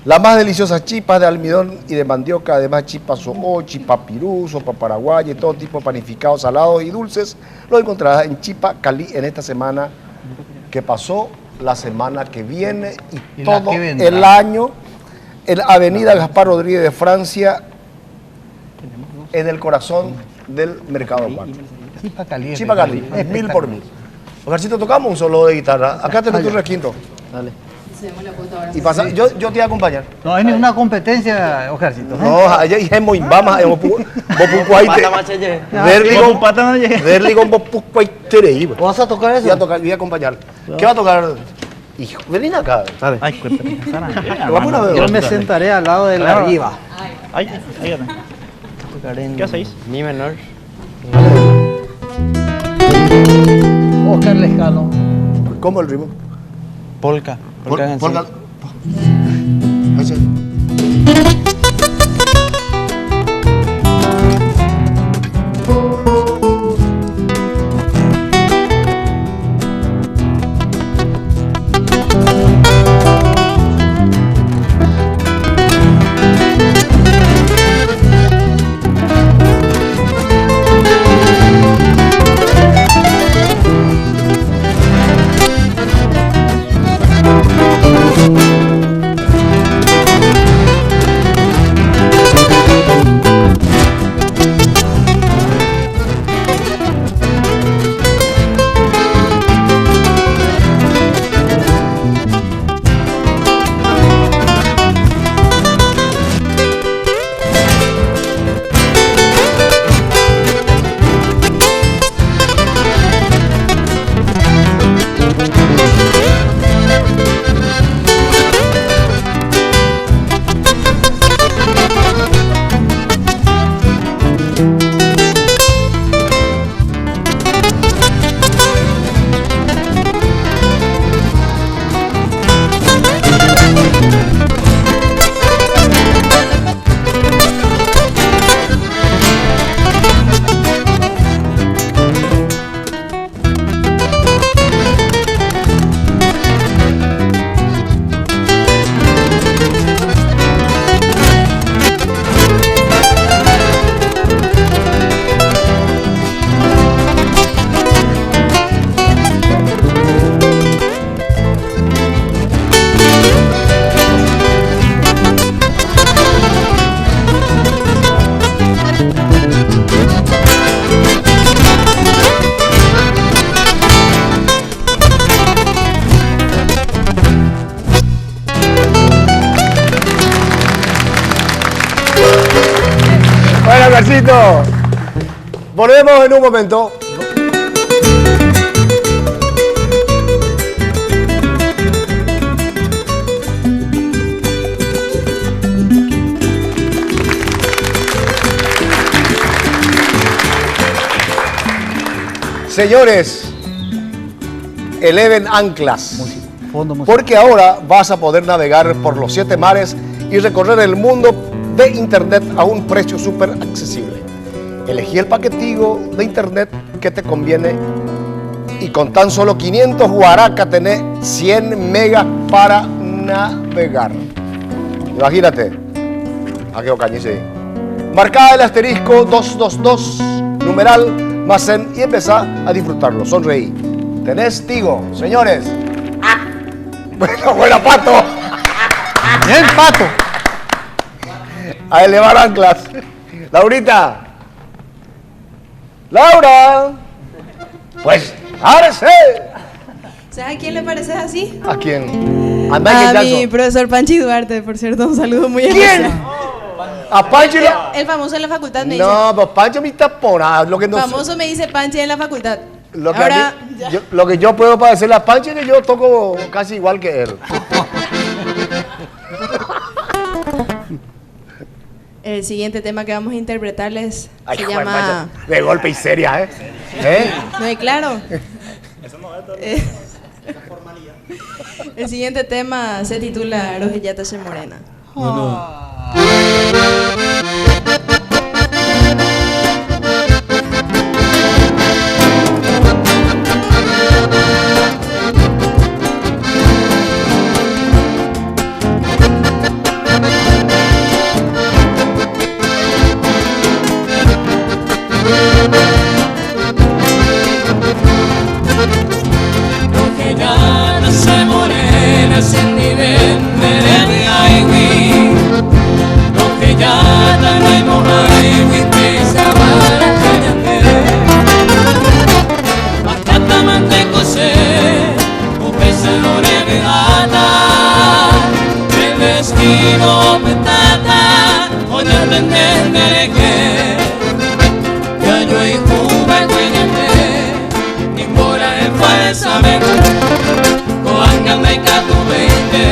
Las más deliciosas chipas de almidón y de mandioca, además chipas somo, chipapirú, sopa paraguaya y todo tipo de panificados salados y dulces, lo encontrarás en Chipacali en esta semana que pasó, la semana que viene y todo el año en Avenida Gaspar Rodríguez de Francia, en el corazón del Mercado Juan. Chipacali, 1000 por 1000. Oscarcito, tocamos un solo de guitarra. Acá tenés tu requinto. Dale. Y pasa, yo te voy a acompañar. No hay ninguna competencia, Oscarcito. No, allá dijimos, vamos, ¿Vas a tocar eso? Voy a acompañar. ¿Qué va a tocar? Hijo, ven acá. Ay, Yo me sentaré al lado de la arriba. Ay, ¿qué hacéis? Mi menor. Oscar Lescano. ¿Cómo el ritmo? Polka. Polka. Bueno, Garcito, volvemos en un momento. Señores, eleven anclas, porque ahora vas a poder navegar por los 7 mares y recorrer el mundo de internet a un precio súper accesible. Elegí el paquetigo de internet que te conviene y con tan solo 500 guaracas tenés 100 megas para navegar. Imagínate. Aquí ocañice. Marcá el asterisco 222 numeral más en y empezá a disfrutarlo. Sonreí. Tenés Tigo, señores. Bueno, buena Pato. Bien, Pato. A elevar anclas. Laurita. Laura. Pues, ahora sí. ¿Sabes a quién le pareces así? ¿A quién? A mi profesor Panchi Duarte, por cierto, un saludo muy especial. ¿Quién? A Panchi. El famoso en la facultad me dice. No, pues Pancho me tapona. Lo que no famoso me dice Panchi en la facultad. Lo que, ahora, lo que yo puedo padecerle a Pancho es que yo toco casi igual que él. El siguiente tema que vamos a interpretarles Ay, se joder, llama... Pancho, de golpe y seria, ¿eh? No, y claro. Eso no es todo. El siguiente tema se titula Rojillata se morena. Rojillata se morena sin nivel de aiwi. Rojillata no hay moaiwi que se abara cañame. Bastata manteco se upesa rojillata. El destino petata oye entender que yo y Cuba cuéñame embora falsamente coángame catu 20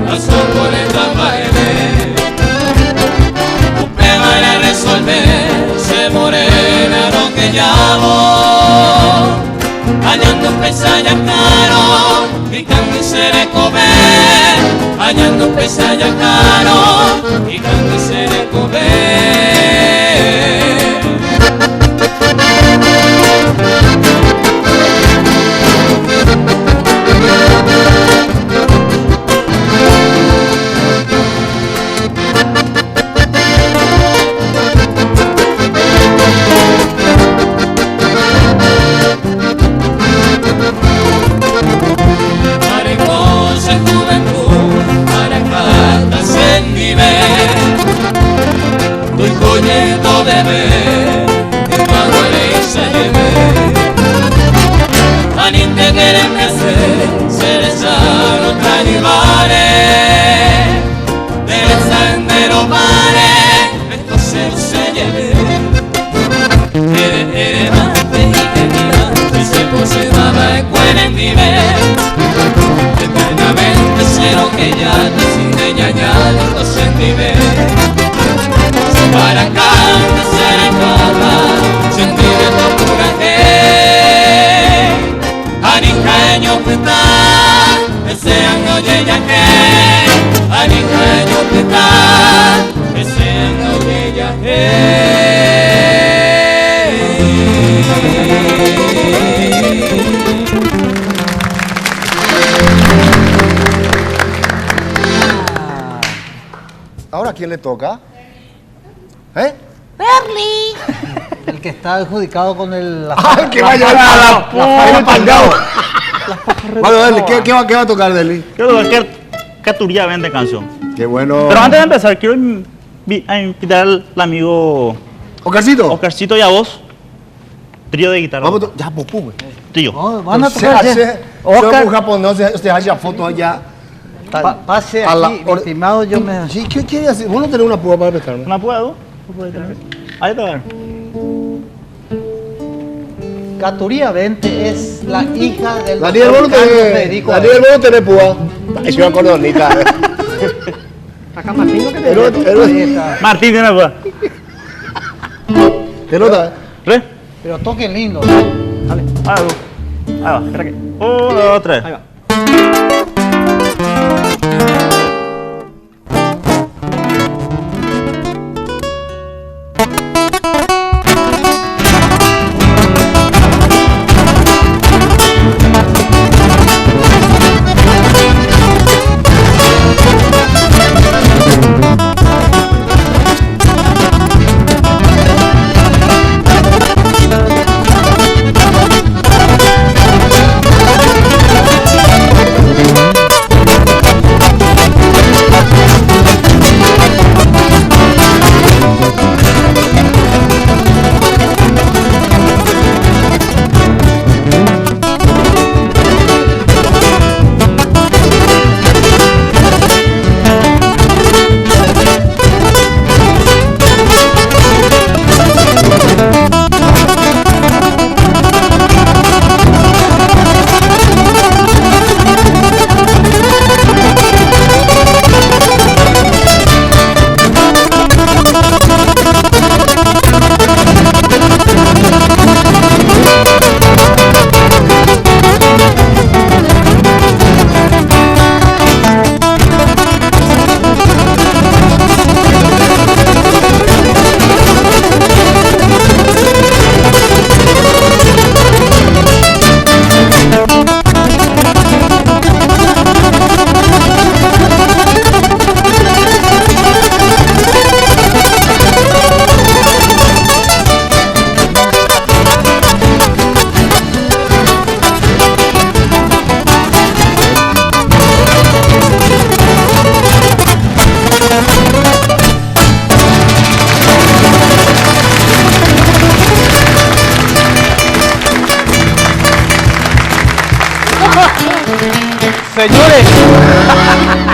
los árboles la baile upema la resolver se morena lo que llamo hallando pesa ya caro y candy se le comer hallando pesa ya caro y candy se le comer. Mariposa juventud, maracata se nivel, estoy coñendo de ver, el pago le se lleve. Anite quieren hacer, se les sano trayivare, del sendero mare, esto se lleve. Mate y se posaba escuela en nivel. Eternamente cero que ya te sin ella ya los sentimientos para acá de ser en casa sentimiento pura que anicaño pita ese año ya que anicaño pita ese año ya que. ¿Ahora a quién le toca? ¿Eh? Berly. El que está adjudicado con el... ¡Ay, que vaya a la pangao! Bueno, Deli, ¿qué va a tocar, Deli? Quiero tocar Caturía vende canción. Qué bueno. Pero antes de empezar, quiero invitar al amigo Oscarcito y a vos. Trío de guitarra. Vamos, ya, popú. Trío. Van a tocar Oscar. Un japonés, usted hace fotos allá. Pase aquí, mi estimado, yo me... Sí, ¿qué quiere hacer? ¿Vos no tenés una púa para pescarme? ¿Una púa, vos? Ahí te va. Caturía Vente es la hija del Daniel, vos no tenés púa. Es una cordonita. Acá Martín lo que te Martín tiene púa. ¿Qué nota? ¿Re? Pero toquen lindo. Dale. Ahí va, espera que. 1, 2, 3. Ahí va.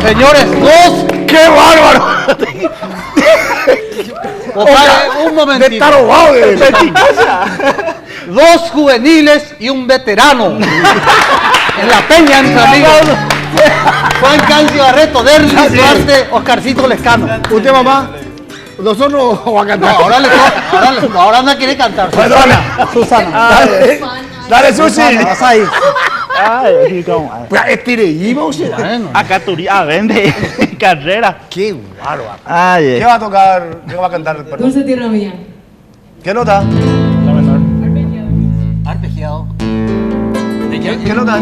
Señores, dos. ¡Qué bárbaro! Un momentito. De tarobado de Dos juveniles y un veterano. En la peña entre amigos. Juan Cancio Barreto, Derlis Duarte, Oscarcito Lescano. ¿Usted, mamá? ¿Nosotros o a cantar? No, ahora no quiere cantar. Susana. Dale, Susi. Vas ahí. Ay, así como. Pues estire y vamos. Acá Turía vende carrera. ¡Qué bárbaro! Ay, ¿Qué va a tocar? ¿Qué va a cantar? Perdón. Dulce Tierra Mía. ¿Qué nota? la menor. Arpegiado. ¿Qué nota?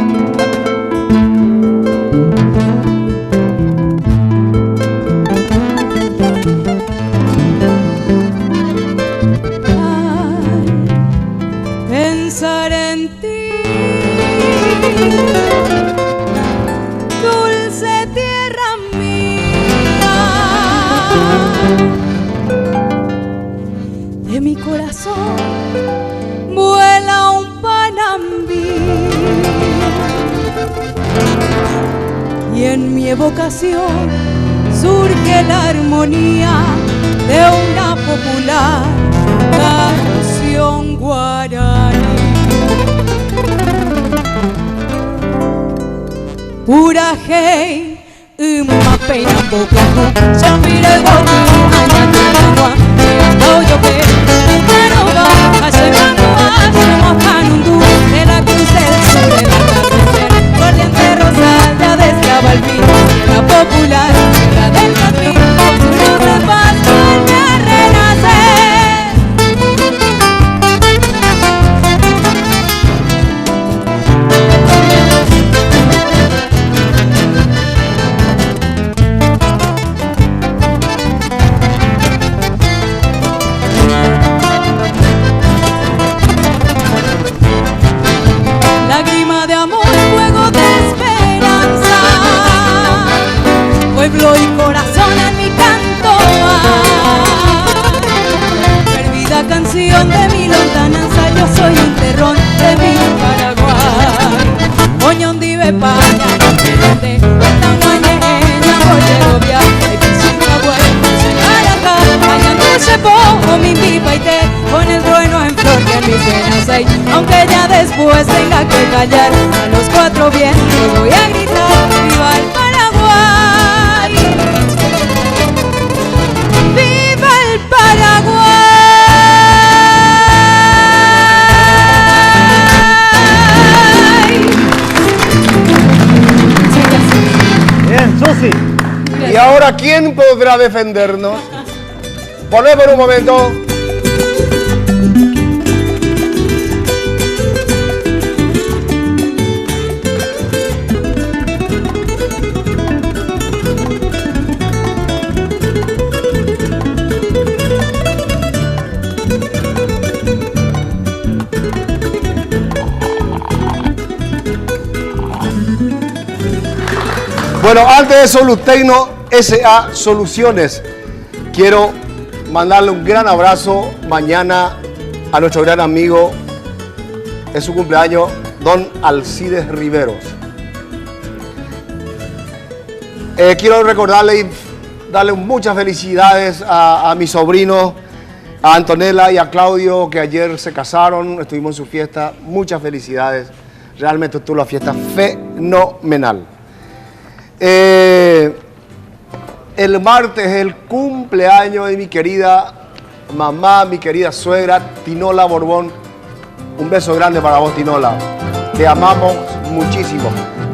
Pensar en ti, dulce tierra mía, de mi corazón vuela un panambí y en mi evocación surge la armonía de una popular canción guaraní. Urajei, Umapeinambokaku, Shapiragoku, Anyatanagua, Neandoyope, Utanova, Hashemanoa, Shemohanundu, de la cruz del sur, el atardecer, corriente rosada de Escabalpín, tierra popular, tierra del Capín, con su luz de paz vuelve a renacer. Lágrima de amor, fuego de esperanza, pueblo y corazón en mi canto hay. Fervida canción de mi lontananza, yo soy un terrón de mi Paraguay. Oñón dive paña, de tamaña, bollero viaje, piscina bueno, Aracá, bañando se pongo mi pipa y té, con el trueno en flor que en mis venas hay. Aunque ya después tenga que callar, a los cuatro vientos voy a gritar, ¡viva el Paraguay! ¡Viva el Paraguay! Bien, Susi. ¿Y ahora quién podrá defendernos? Ponme por un momento. Bueno, antes de Soluteino SA Soluciones, quiero mandarle un gran abrazo mañana a nuestro gran amigo, es su cumpleaños, don Alcides Riveros. Quiero recordarle y darle muchas felicidades a mis sobrinos, a Antonella y a Claudio, que ayer se casaron, estuvimos en su fiesta. Muchas felicidades, realmente estuvo la fiesta fenomenal. El martes es el cumpleaños de mi querida mamá, mi querida suegra, Tinola Borbón. Un beso grande para vos, Tinola. Te amamos muchísimo.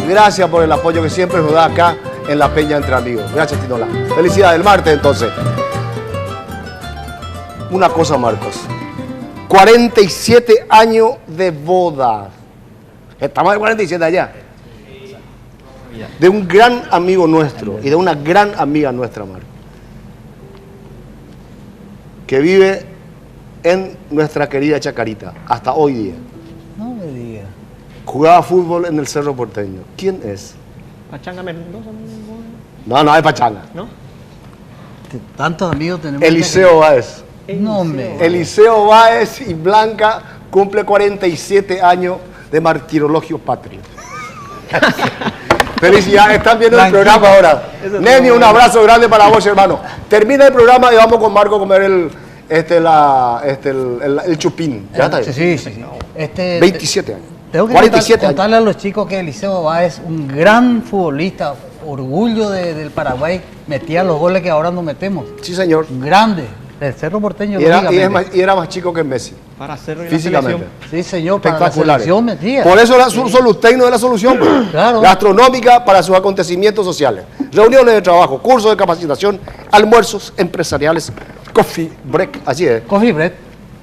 Gracias por el apoyo que siempre nos da acá en La Peña Entre Amigos. Gracias, Tinola. Felicidades, el martes entonces. Una cosa, Marcos. 47 años de boda. Estamos de 47 allá. De un gran amigo nuestro y de una gran amiga nuestra, Mar, que vive en nuestra querida Chacarita hasta hoy día. No me diga. Jugaba fútbol en el Cerro Porteño. ¿Quién es? Pachanga Mendoza. No es Pachanga. ¿No? Tantos amigos tenemos. Eliseo Báez. No, hombre. Eliseo Báez y Blanca cumple 47 años de martirologio patrio. Felicidades, están viendo el programa ahora. Nemi, un abrazo grande para vos, hermano. Termina el programa y vamos con Marco a comer el chupín. ¿Ya está? Sí. 27 años. Tengo que 47 contarle a los chicos que Eliseo Báez es un gran futbolista, orgullo del Paraguay, metía los goles que ahora no metemos. Sí, señor. Grande. El Cerro Porteño. Y era más chico que Messi. Para hacerlo en físicamente. Sí, señor, para la Espectaculares. selección metía. Por eso la Solustecno es la solución. Claro. Gastronómica para sus acontecimientos sociales. Reuniones de trabajo, cursos de capacitación, almuerzos empresariales, coffee break, así es. Coffee break.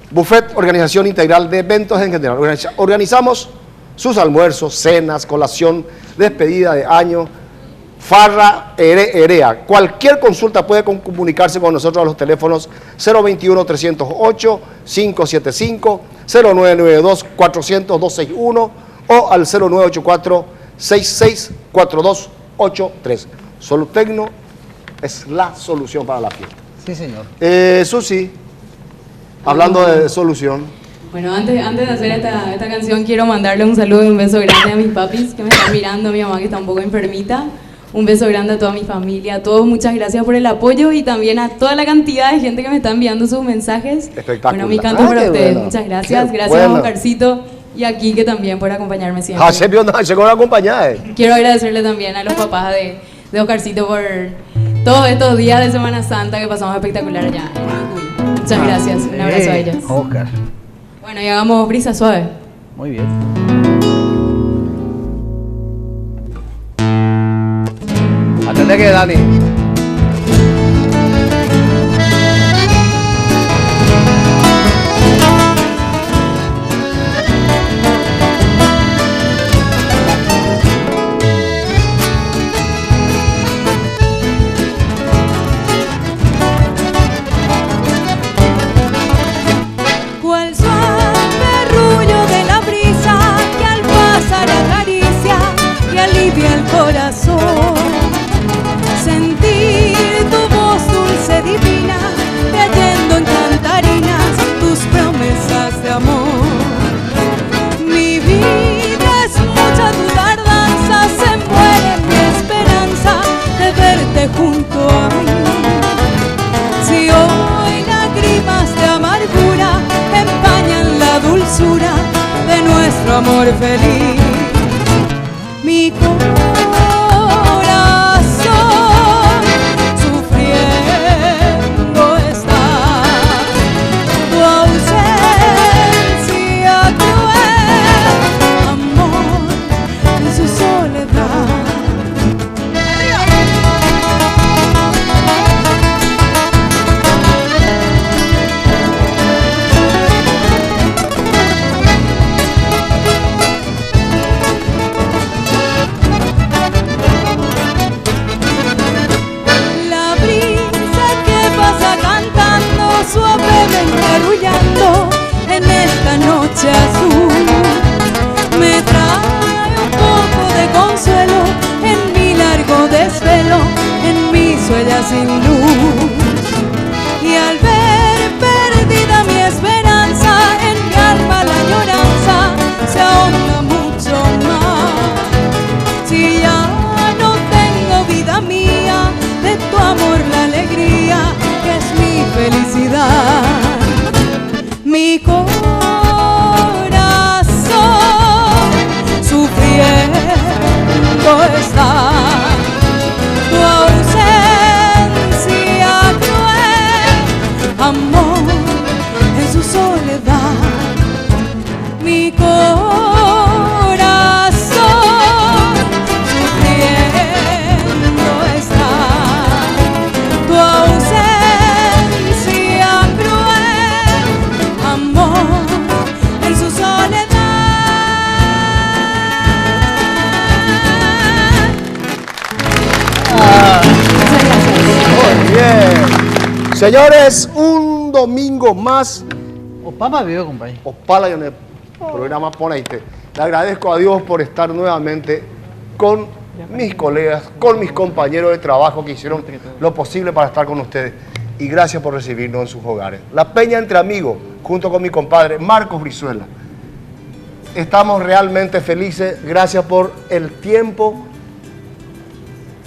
Buffet, organización integral de eventos en general. Organizamos sus almuerzos, cenas, colación, despedida de año, farra, herea. Cualquier consulta puede comunicarse con nosotros a los teléfonos 021-308-575, 0992-400-261 o al 0984-664283. Solutecno es la solución para la fiesta. Sí, señor. Susi, hablando de solución. Bueno, antes de hacer esta canción, quiero mandarle un saludo y un beso grande a mis papis que me están mirando, a mi mamá que está un poco enfermita. Un beso grande a toda mi familia, a todos, muchas gracias por el apoyo y también a toda la cantidad de gente que me está enviando sus mensajes. Espectacular. Bueno, mi canto para ustedes, bueno. muchas gracias. Qué Gracias bueno. a Oscarcito y a Quique también por acompañarme siempre. Siempre llegó a acompañar. Quiero agradecerle también a los papás de Oscarcito por todos estos días de Semana Santa que pasamos espectacular allá en Jujuy. Muchas gracias, un abrazo a ellos. Oscar. Bueno, y hagamos brisa suave. Muy bien. Atende que Dani. Cual suave arrullo de la brisa que al pasar acaricia y alivia el corazón. Sentir tu voz dulce divina, leyendo en cantarinas tus promesas de amor. Mi vida es mucha, tu tardanza, se muere mi esperanza de verte junto a mí. Si hoy lágrimas de amargura empañan la dulzura de nuestro amor feliz, mi corazón sufriendo está. Tu ausencia cruel, amor en su soledad. La brisa que pasa cantando, suavemente arrullando en esta noche azul, me trae un poco de consuelo en mi largo desvelo, en mi sueña sin luz. Y al ver perdida mi esperanza, en mi alma la añoranza se ahonda mucho más. Si ya no tengo vida mía, de tu amor la alegría que es mi felicidad. Mi corazón sufriendo está. Tu ausencia cruel, amor en su soledad. Mi corazón sufriendo está. Tu ausencia cruel, amor en su soledad. Muy bien. Señores, un domingo más. Opama vive, compañero. Opala en el programa Poneite. Le agradezco a Dios por estar nuevamente con mis colegas, con mis compañeros de trabajo que hicieron lo posible para estar con ustedes. Y gracias por recibirnos en sus hogares. La Peña Entre Amigos, junto con mi compadre Marcos Brizuela. Estamos realmente felices. Gracias por el tiempo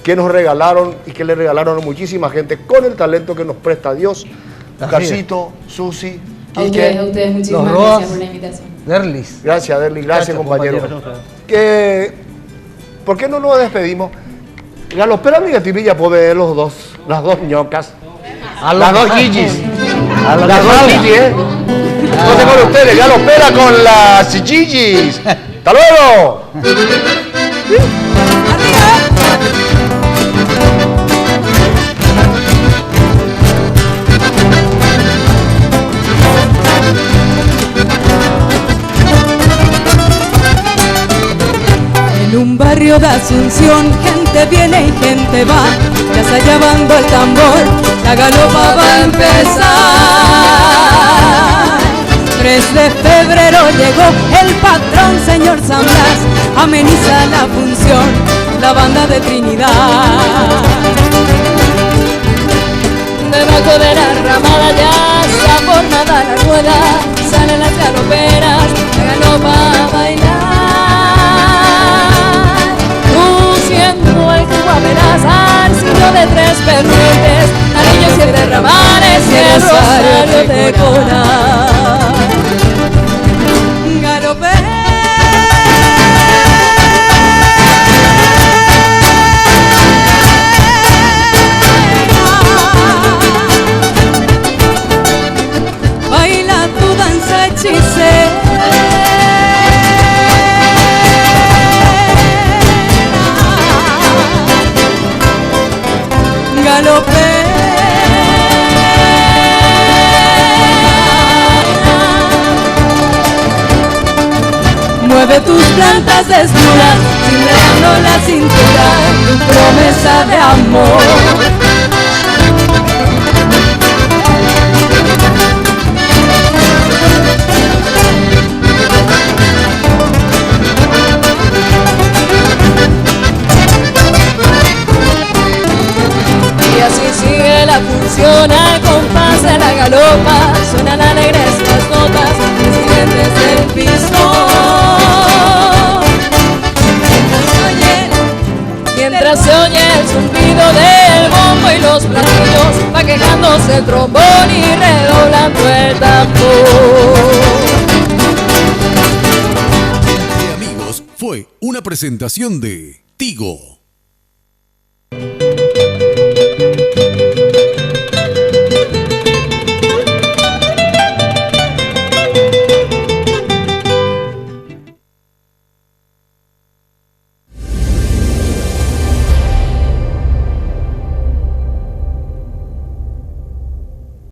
que nos regalaron y que le regalaron a muchísima gente con el talento que nos presta Dios. Oscarcito, Susi, A Quique, ustedes muchísimas Los gracias Roas. por la invitación. Derlis. gracias, Derly, gracias, compañero. compañero. ¿Por qué no nos despedimos? Galopera Migatirilla puede ver las dos ñocas. Las dos Gigis. Las dos Gigis, ¿eh? No sé con ustedes, Galopera con las Gigis. ¡Hasta luego! En un barrio de Asunción, gente viene y gente va, ya está llamando el tambor, la galopa va a empezar. 3 de febrero llegó el patrón, señor San Blas, ameniza la función, la banda de Trinidad. Debajo de la ramada ya está formada la rueda, salen las galoperas, la galopa a bailar. Luciendo el cuaveras al signo de 3 pendientes, anillos 7 ramales y el rosario de coral. Baila tu danza hechicera. Galopera. Mueve tus plantas desnudas, cincelando la cintura, tu promesa de amor. Y así sigue la función al compás de la galopa, suenan alegres las notas, presidentes del pistón. Mientras se oye el zumbido del bombo y los platillos, va quejándose el trombón y redoblando el tambor. Amigos, fue una presentación de Tigo.